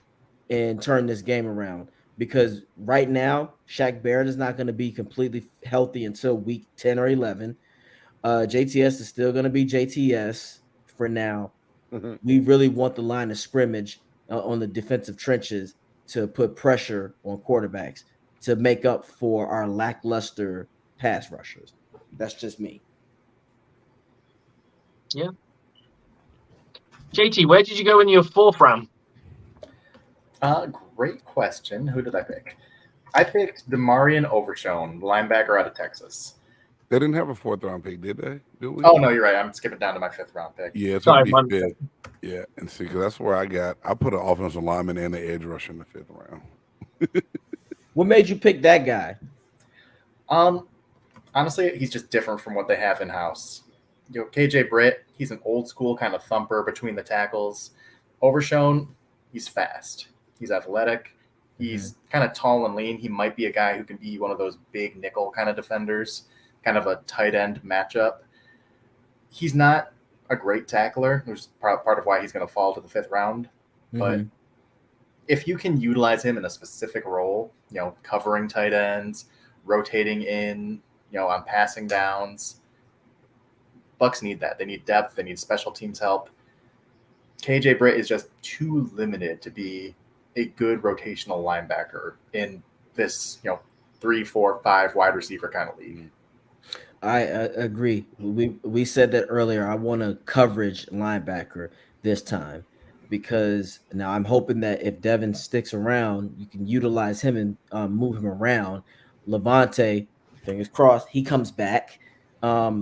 Speaker 1: and turn this game around. Because right now, Shaq Barrett is not going to be completely healthy until week 10 or 11. JTS is still going to be JTS for now. We really want the line of scrimmage on the defensive trenches to put pressure on quarterbacks to make up for our lackluster pass rushers. That's just me.
Speaker 2: Yeah. JT, where did you go in your 4th round?
Speaker 4: Great question. Who did I pick? I picked Demarion Overshone, linebacker out of Texas.
Speaker 3: They didn't have a 4th round pick, did they? Did we?
Speaker 4: Oh, no, you're right. I'm skipping down to my 5th round pick.
Speaker 3: Yeah, it's
Speaker 2: Sorry,
Speaker 3: gonna be 5th. Yeah, and see, because that's where I put an offensive lineman and an edge rusher in the 5th round.
Speaker 1: What made you pick that guy?
Speaker 4: Honestly, he's just different from what they have in house. KJ Britt, he's an old school kind of thumper between the tackles. Overshone, he's fast. He's athletic. He's kind of tall and lean. He might be a guy who can be one of those big nickel kind of defenders, kind of a tight end matchup. He's not a great tackler, which is part of why he's going to fall to the 5th round. But if you can utilize him in a specific role, covering tight ends, rotating in, on passing downs, Bucs need that. They need depth. They need special teams help. KJ Britt is just too limited to be a good rotational linebacker in this, 3, 4, 5 wide receiver kind of league.
Speaker 1: I agree. We said that earlier. I want a coverage linebacker this time because now I'm hoping that if Devin sticks around, you can utilize him and move him around. Levante, fingers crossed, he comes back.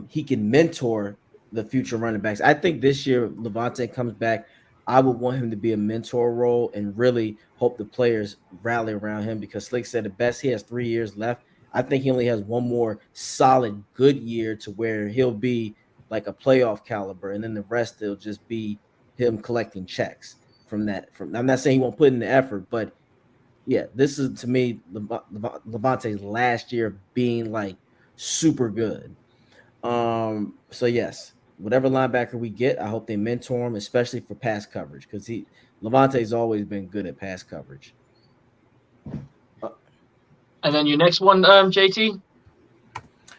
Speaker 1: He can mentor the future running backs. I think this year Levante comes back. I would want him to be a mentor role and really hope the players rally around him because Slick said the best he has 3 years left. I think he only has one more solid good year to where he'll be like a playoff caliber, and then the rest will just be him collecting checks from that. I'm not saying he won't put in the effort, but yeah, this is to me Levante's last year being like super good. So yes, whatever linebacker we get, I hope they mentor him, especially for pass coverage, because Levante's always been good at pass coverage.
Speaker 2: And then your next one, JT?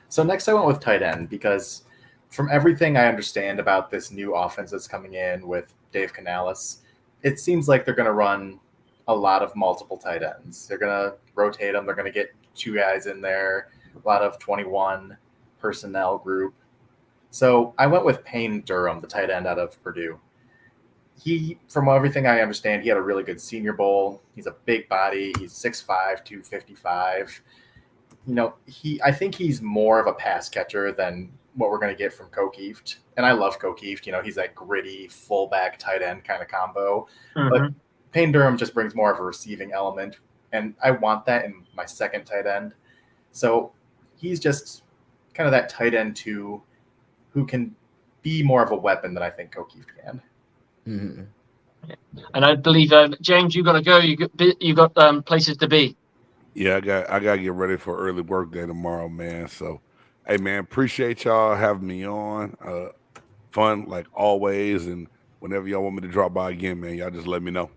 Speaker 4: So next I went with tight end because from everything I understand about this new offense that's coming in with Dave Canales, it seems like they're going to run a lot of multiple tight ends. They're going to rotate them. They're going to get 2 guys in there, a lot of 21 personnel group. So I went with Payne Durham, the tight end out of Purdue. From everything I understand, he had a really good Senior Bowl. He's a big body. He's 6'5", 255. I think he's more of a pass catcher than what we're going to get from Kokieft. And I love Kokieft. He's that gritty fullback tight end kind of combo. But Payne Durham just brings more of a receiving element. And I want that in my second tight end. So he's just kind of that tight end too, who can be more of a weapon than I think Kokieft can.
Speaker 2: And I believe, James, you got to go. You got places to be.
Speaker 3: Yeah, I got to get ready for early work day tomorrow, man. So, hey, man, appreciate y'all having me on. Fun like always, and whenever y'all want me to drop by again, man, y'all just let me know.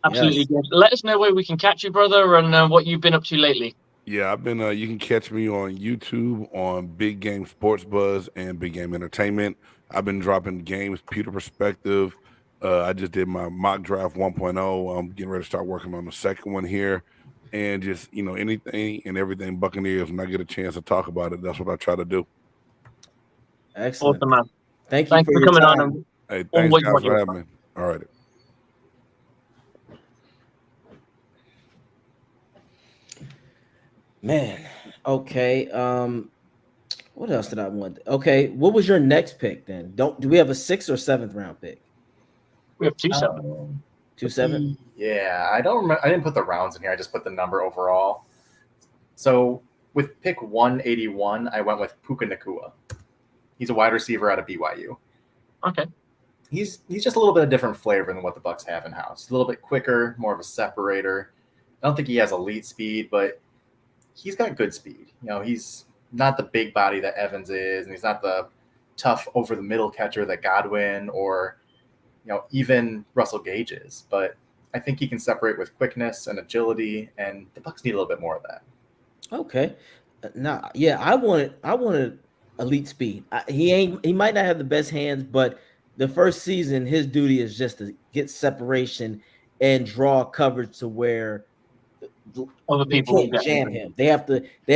Speaker 2: Absolutely. Yes. Let us know where we can catch you, brother, and what you've been up to lately.
Speaker 3: Yeah, I've been. You can catch me on YouTube on Big Game Sports Buzz and Big Game Entertainment. I've been dropping games, Pewter Perspective. I just did my mock draft 1.0. I'm getting ready to start working on the second one here, and just anything and everything Buccaneers. When I get a chance to talk about it, that's what I try to do.
Speaker 1: Excellent,
Speaker 2: awesome, man.
Speaker 1: Thank you for
Speaker 2: coming
Speaker 1: time.
Speaker 2: on.
Speaker 3: Hey, thanks guys for having me. All right.
Speaker 1: Man, okay. What else did I want? Okay, what was your next pick then? Do we have a 6th or 7th round pick?
Speaker 2: We have 2-7.
Speaker 1: 2-7?
Speaker 4: Yeah, I don't remember. I didn't put the rounds in here. I just put the number overall. So with pick 181, I went with Puka Nacua. He's a wide receiver out of BYU.
Speaker 2: Okay.
Speaker 4: He's just a little bit of different flavor than what the Bucs have in house. He's a little bit quicker, more of a separator. I don't think he has elite speed, but he's got good speed. He's not the big body that Evans is, and he's not the tough over the middle catcher that Godwin or even Russell Gage is. But I think he can separate with quickness and agility, and the Bucs need a little bit more of that.
Speaker 1: Okay. Now, yeah, I wanted elite speed. He might not have the best hands, but the first season, his duty is just to get separation and draw coverage to where
Speaker 2: Other
Speaker 1: they
Speaker 2: people will
Speaker 1: can't
Speaker 2: get
Speaker 1: jam
Speaker 2: open.
Speaker 1: him. They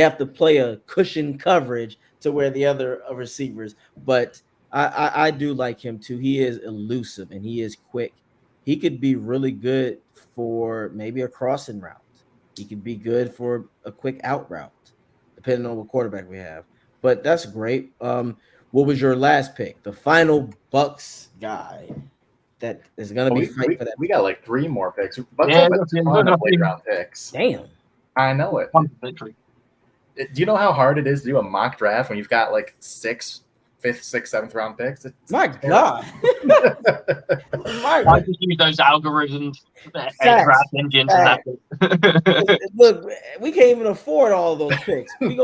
Speaker 1: have to play a cushion coverage to where the other receivers. But I do like him too. He is elusive and he is quick. He could be really good for maybe a crossing route. He could be good for a quick out route, depending on what quarterback we have. But that's great. What was your last pick? The final Bucks guy that is going to be fighting for that.
Speaker 4: We got like 3 more picks. Bucs
Speaker 2: Yeah,
Speaker 4: have a ton of late round picks.
Speaker 1: Damn.
Speaker 4: I know it.
Speaker 2: Victory.
Speaker 4: Do you know how hard it is to do a mock draft when you've got like 5th, 6th, 7th round picks?
Speaker 1: My God.
Speaker 2: I just use those algorithms, draft engines, and that's it.
Speaker 1: Look, we can't even afford all of those picks. We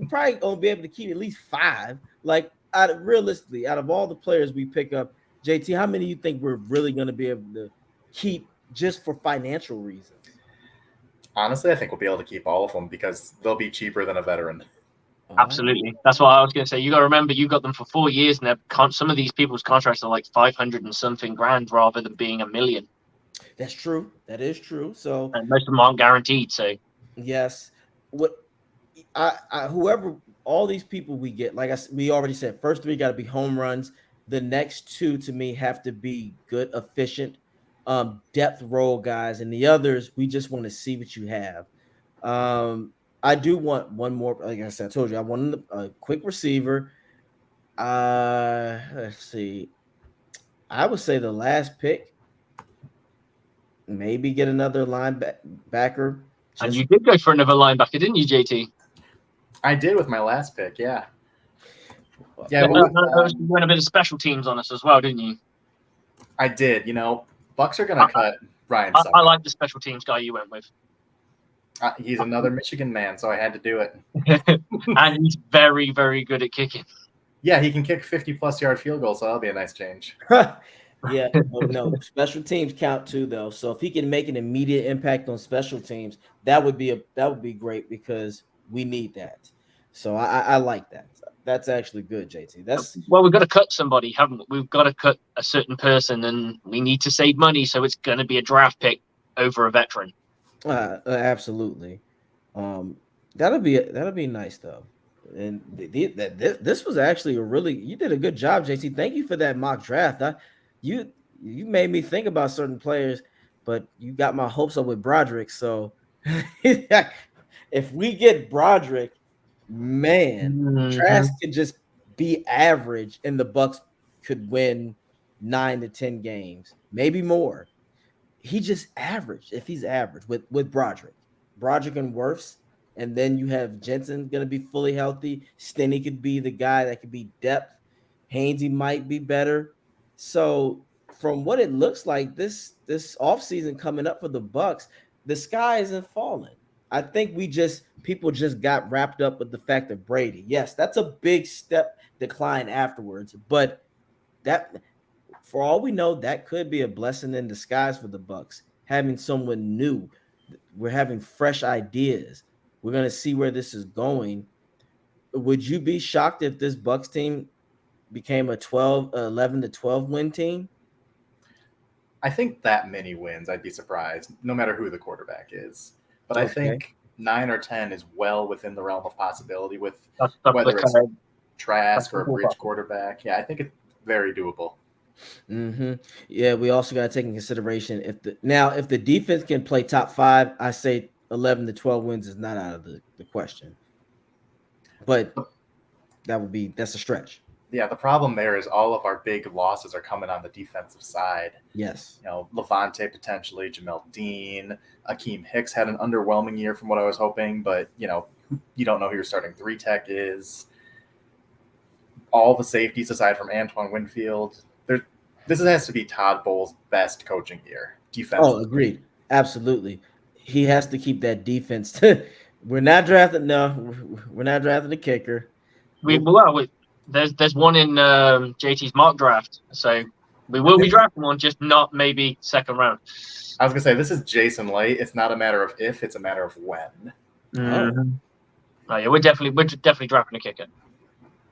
Speaker 1: probably gonna be able to keep at least 5. Like, realistically, out of all the players we pick up, JT, how many do you think we're really gonna be able to keep just for financial reasons?
Speaker 4: Honestly, I think we'll be able to keep all of them because they'll be cheaper than a veteran.
Speaker 2: Absolutely. That's what I was going to say. You got to remember, you got them for 4 years, and some of these people's contracts are like 500 and something grand rather than being $1 million.
Speaker 1: That's true. That is true. So,
Speaker 2: and most of them aren't guaranteed. So,
Speaker 1: yes, what whoever all these people we get, like we already said, first 3 got to be home runs. The next 2 to me have to be good, efficient, depth role guys, and the others we just want to see what you have. I do want one more. Like I said, I told you I want a quick receiver. Let's see. I would say the last pick, maybe get another linebacker.
Speaker 2: And you did go for another linebacker, didn't you, JT?
Speaker 4: I did with my last pick, yeah.
Speaker 2: Yeah, you went a bit of special teams on us as well, didn't you?
Speaker 4: I did. Bucs are going to cut Ryan Sutter.
Speaker 2: I like the special teams guy you went with.
Speaker 4: He's another Michigan man, so I had to do it.
Speaker 2: And he's very, very good at kicking.
Speaker 4: Yeah, he can kick 50-plus yard field goals, so that'll be a nice change.
Speaker 1: Yeah, no, special teams count too, though. So if he can make an immediate impact on special teams, that would be great because we need that. So I like that. That's actually good, JT.
Speaker 2: Well, we've got to cut somebody, haven't we? We've got to cut a certain person, and we need to save money, so it's going to be a draft pick over a veteran.
Speaker 1: Absolutely. That'll be nice though. And this was actually you did a good job, JT. Thank you for that mock draft. You made me think about certain players, but you got my hopes up with Broderick. So if we get Broderick, man, Trask could just be average, and the Bucs could win 9 to 10 games, maybe more. He just average if he's average with Broderick and Wirfs, and then you have Jensen going to be fully healthy. Stinney could be the guy that could be depth. Hainsey might be better. So from what it looks like, this offseason coming up for the Bucs, the sky isn't falling. I think people just got wrapped up with the fact of Brady. Yes, that's a big step decline afterwards, but that, for all we know, that could be a blessing in disguise for the Bucs. Having someone new, we're having fresh ideas. We're going to see where this is going. Would you be shocked if this Bucs team became a 11 to 12 win team?
Speaker 4: I think that many wins, I'd be surprised, no matter who the quarterback is. But I think 9 or 10 is well within the realm of possibility with whether it's Trask or a bridge quarterback. Yeah, I think it's very doable.
Speaker 1: Mm-hmm. Yeah, we also got to take in consideration if the defense can play top 5, I say 11 to 12 wins is not out of the question. But that's a stretch.
Speaker 4: Yeah, the problem there is all of our big losses are coming on the defensive side.
Speaker 1: Yes.
Speaker 4: Levante potentially, Jamel Dean, Akeem Hicks had an underwhelming year from what I was hoping, but you don't know who your starting 3 tech is. All the safeties aside from Antoine Winfield. This has to be Todd Bowles' best coaching year. Defense.
Speaker 1: Oh, agreed. Absolutely. He has to keep that defense We're not drafting. No, we're not drafting the kicker.
Speaker 2: There's one in JT's mock draft, so we will be drafting one, just not maybe second round.
Speaker 4: I was gonna say this is Jason Light. It's not a matter of if; it's a matter of when.
Speaker 2: Mm-hmm. Oh yeah, we're definitely drafting a kicker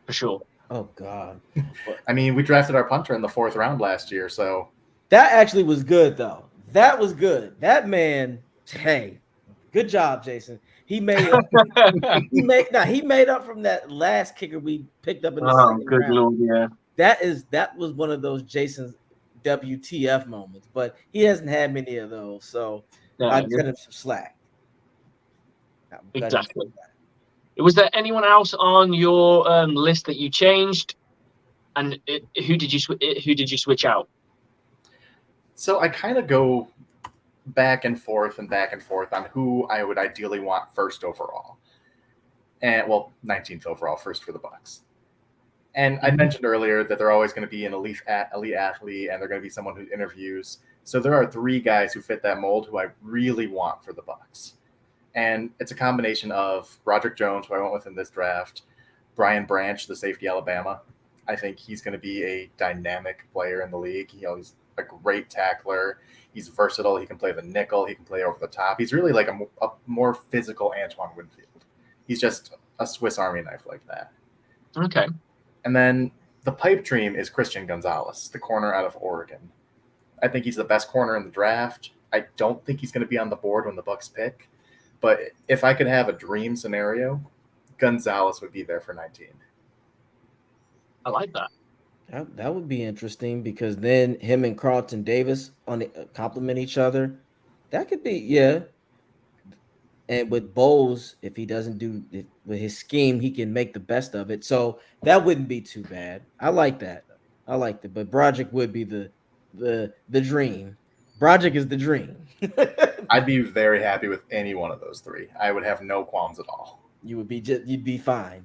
Speaker 2: for sure.
Speaker 1: Oh God.
Speaker 4: I mean, we drafted our punter in the 4th round last year, so
Speaker 1: That actually was good, though. That was good. That man, hey, good job, Jason. He made up. he made up from that last kicker we picked up in the second
Speaker 2: good
Speaker 1: round.
Speaker 2: lord, yeah.
Speaker 1: That was one of those Jason's WTF moments, but he hasn't had many of those, so I cut him some slack.
Speaker 2: Exactly. Was there anyone else on your list that you changed, and who did you switch out?
Speaker 4: So I kind of go back and forth on who I would ideally want first overall, and 19th overall, first for the Bucs. And I mentioned earlier that they're always going to be an elite athlete, and they're going to be someone who interviews. So there are 3 guys who fit that mold who I really want for the Bucs. And it's a combination of Roderick Jones, who I went with in this draft, Brian Branch, the safety Alabama. I think he's going to be a dynamic player in the league. He's a great tackler. He's versatile. He can play the nickel. He can play over the top. He's really like a more physical Antoine Winfield. He's just a Swiss Army knife like that.
Speaker 2: Okay.
Speaker 4: And then the pipe dream is Christian Gonzalez, the corner out of Oregon. I think he's the best corner in the draft. I don't think he's going to be on the board when the Bucs pick. But if I could have a dream scenario, Gonzalez would be there for 19.
Speaker 2: I like that.
Speaker 1: That would be interesting because then him and Carlton Davis complement each other. That could be, yeah. And with Bowles, if he doesn't do it with his scheme, he can make the best of it. So that wouldn't be too bad. I like that. I liked it. But Broderick would be the dream. Broderick is the dream.
Speaker 4: I'd be very happy with any one of those 3. I would have no qualms at all.
Speaker 1: You'd be fine.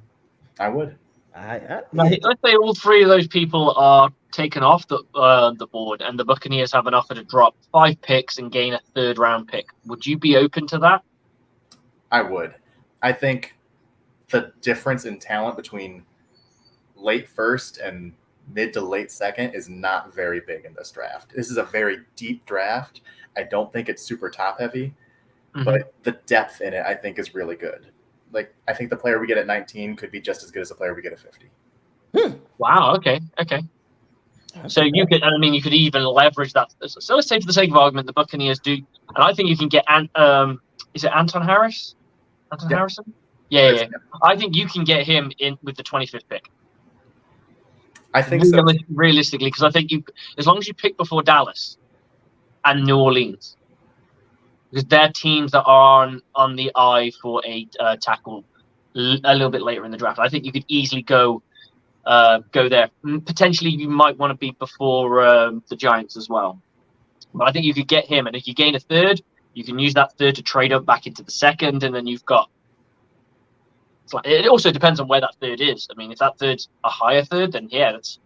Speaker 4: I would.
Speaker 2: Let's say all 3 of those people are taken off the board, and the Buccaneers have an offer to drop 5 picks and gain a 3rd round pick. Would you be open to that?
Speaker 4: I would. I think the difference in talent between late first and mid to late second is not very big in this draft. This is a very deep draft. I don't think it's super top heavy, but the depth in it I think is really good. Like, I think the player we get at 19 could be just as good as the player we get at 50.
Speaker 2: Wow. Okay. So you could even leverage that. So let's say, for the sake of argument, the Buccaneers do, and I think you can get is it Anton Harris? Harrison? Yeah. I think you can get him in with the 25th pick.
Speaker 4: I think so.
Speaker 2: Realistically, because I think as long as you pick before Dallas and New Orleans, because they're teams that are on the eye for a tackle a little bit later in the draft. I think you could easily go there. Potentially, you might want to be before the Giants as well. But I think you could get him, and if you gain a 3rd, you can use that 3rd to trade up back into the 2nd, and then you've got. It also depends on where that 3rd is. I mean, if that 3rd's a higher 3rd, then yeah, that's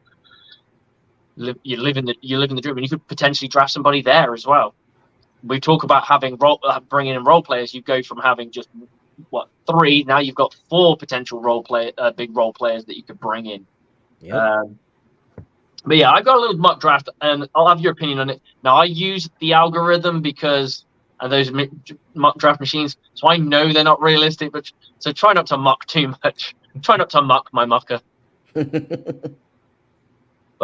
Speaker 2: you live in the dream, and you could potentially draft somebody there as well. We talk about bringing in role players. You go from having just 3, now you've got 4 potential big role players that you could bring in.
Speaker 1: Yep.
Speaker 2: But yeah, I've got a little mock draft, and I'll have your opinion on it. Now, I use the algorithm because those mock draft machines, so I know they're not realistic. But so try not to mock too much. Try not to mock my mocker. But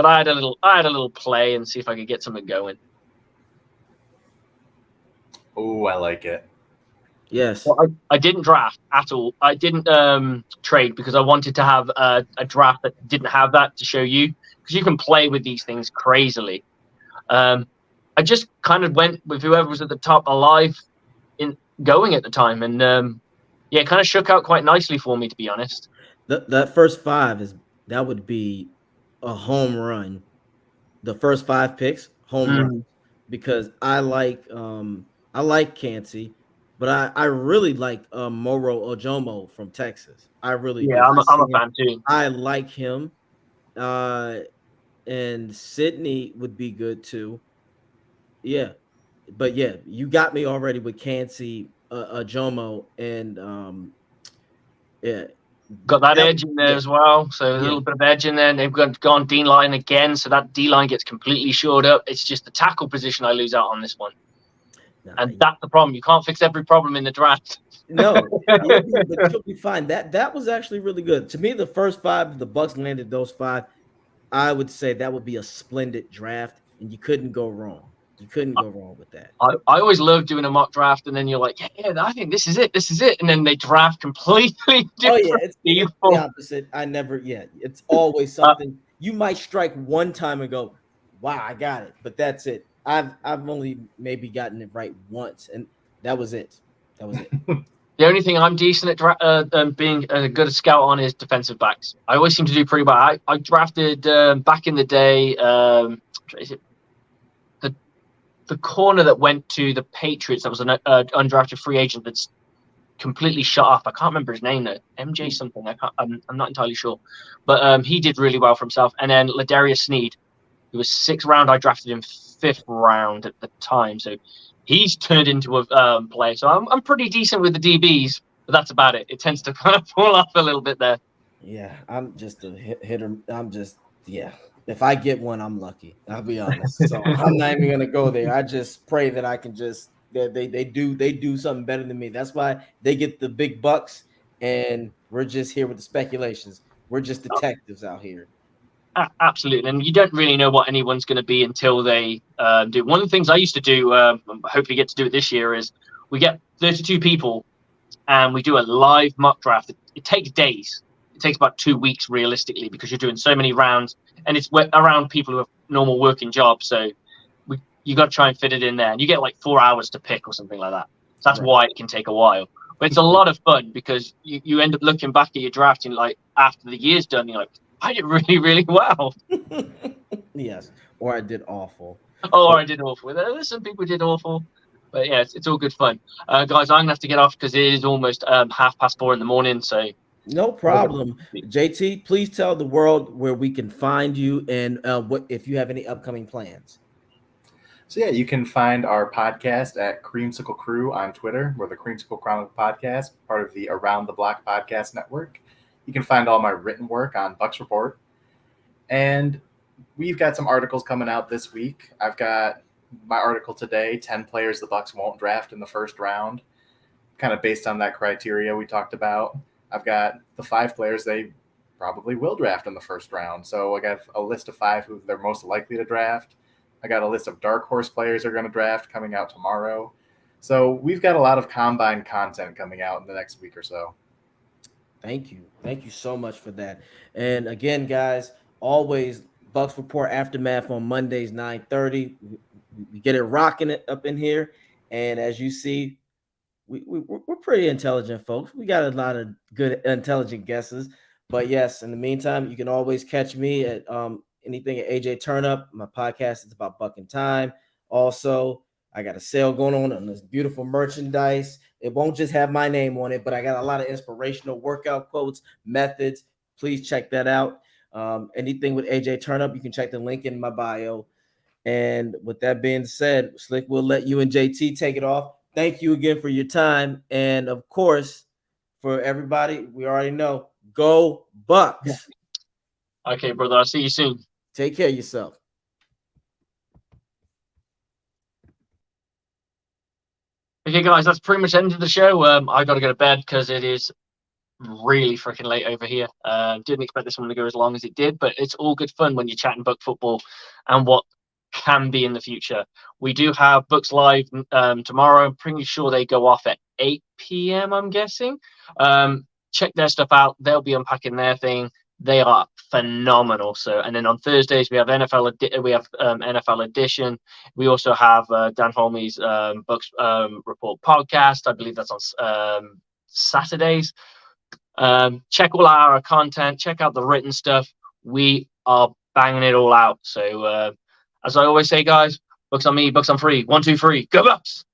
Speaker 2: I had a little play and see if I could get something going.
Speaker 4: Oh, I like it.
Speaker 1: Yes.
Speaker 2: Well, I didn't draft at all. I didn't trade because I wanted to have a draft that didn't have that to show you, because you can play with these things crazily. I just kind of went with whoever was at the top alive in going at the time, and it kind of shook out quite nicely for me, to be honest.
Speaker 1: That first 5 that would be a home run. The first 5 picks, home run, because I like Cansey, but I really like Moro Ojomo from Texas. I really do.
Speaker 2: I'm a fan too.
Speaker 1: I like him, and Sydney would be good too. Yeah, but yeah, you got me already with Cansey Jomo, and yeah,
Speaker 2: Got that
Speaker 1: that
Speaker 2: edge in there
Speaker 1: yeah,
Speaker 2: as well. So a
Speaker 1: yeah.
Speaker 2: little bit of edge in there. And they've gone D line again. So that D line gets completely shored up. It's just the tackle position I lose out on this one.
Speaker 1: Nah,
Speaker 2: And that's the problem. You can't fix every problem in the draft.
Speaker 1: no, but you'll be fine. That was actually really good. To me, the first five, the Bucs landed those five. I would say that would be a splendid draft, and you couldn't go wrong. You couldn't go wrong with that.
Speaker 2: I always love doing a mock draft, and then you're like, yeah, I think this is it. This is it. And then they draft completely
Speaker 1: Oh
Speaker 2: different
Speaker 1: yeah, it's the
Speaker 2: people.
Speaker 1: opposite. I never, yeah, it's always something you might strike one time and go, "Wow, I got it," but that's it. I've only maybe gotten it right once, and that was it. That was it.
Speaker 2: The only thing I'm decent at being a good scout on is defensive backs. I always seem to do pretty well. I drafted back in the day. Is it the corner that went to the Patriots? That was an undrafted free agent that's completely shut off. I can't remember his name though. MJ something. I'm not entirely sure, but he did really well for himself. And then Ladarius Sneed, who was 6th round. I drafted him 5th round at the time, so he's turned into a player. So I'm pretty decent with the DBs, but that's about it. It tends to kind of fall off a little bit there.
Speaker 1: Yeah, I'm just a hitter. I'm just If I get one, I'm lucky. I'll be honest. So I'm not even gonna go there. I just pray that I can just they do something better than me. That's why they get the big bucks, and we're just here with the speculations. We're just detectives out here.
Speaker 2: Absolutely, and you don't really know what anyone's going to be until they do. One of the things I used to do, hopefully get to do it this year, is we get 32 people and we do a live mock draft. It takes days. It takes about 2 weeks realistically because you're doing so many rounds, and it's around people who have normal working jobs. So you got to try and fit it in there, and you get like 4 hours to pick or something like that. So that's why it can take a while. But it's a lot of fun because you end up looking back at your draft and like after the year's done, you're like, I did really, really well.
Speaker 1: Yes, or I did awful.
Speaker 2: Oh, or I did awful. There's some people who did awful, but yeah, it's all good fun. Guys, I'm gonna have to get off because it is almost 4:30 in the morning. So
Speaker 1: no problem. JT, please tell the world where we can find you and what if you have any upcoming plans.
Speaker 4: So yeah, you can find our podcast at Creamsicle Crew on Twitter. We're the Creamsicle Chronicle Podcast, part of the Around the Block Podcast Network. You can find all my written work on Bucs Report. And we've got some articles coming out this week. I've got my article today, 10 players the Bucs won't draft in the first round, kind of based on that criteria we talked about. I've got the 5 players they probably will draft in the first round. So I got a list of 5 who they're most likely to draft. I got a list of dark horse players they're going to draft coming out tomorrow. So we've got a lot of combine content coming out in the next week or so.
Speaker 1: Thank you. Thank you so much for that. And again, guys, always Bucs Report Aftermath on Mondays, 9:30. We get it rocking it up in here. And as you see, we're pretty intelligent folks. We got a lot of good, intelligent guesses. But yes, in the meantime, you can always catch me at anything at AJ Turnup. My podcast is about bucking time. Also, I got a sale going on this beautiful merchandise. It won't just have my name on it, but I got a lot of inspirational workout quotes, methods. Please check that out. Anything with AJ Turnup, you can check the link in my bio. And with that being said, Slick, we'll let you and JT take it off. Thank you again for your time. And of course, for everybody, we already know, go Bucs.
Speaker 2: Okay, brother. I'll see you soon.
Speaker 1: Take care of yourself.
Speaker 2: Okay, guys, that's pretty much the end of the show. I got to go to bed because it is really freaking late over here. Didn't expect this one to go as long as it did, but it's all good fun when you're chatting Buc football and what can be in the future. We do have Bucs Live tomorrow. I'm pretty sure they go off at 8 p.m., I'm guessing. Check their stuff out. They'll be unpacking their thing. They are phenomenal. So, and then on Thursdays we have NFL Edition. We also have Dan Holmey's Bucs Report podcast. I believe that's on Saturdays. Check all our content. Check out the written stuff. We are banging it all out. So, as I always say, guys, Bucs on me, Bucs on free. 1, 2, 3, go Bucs!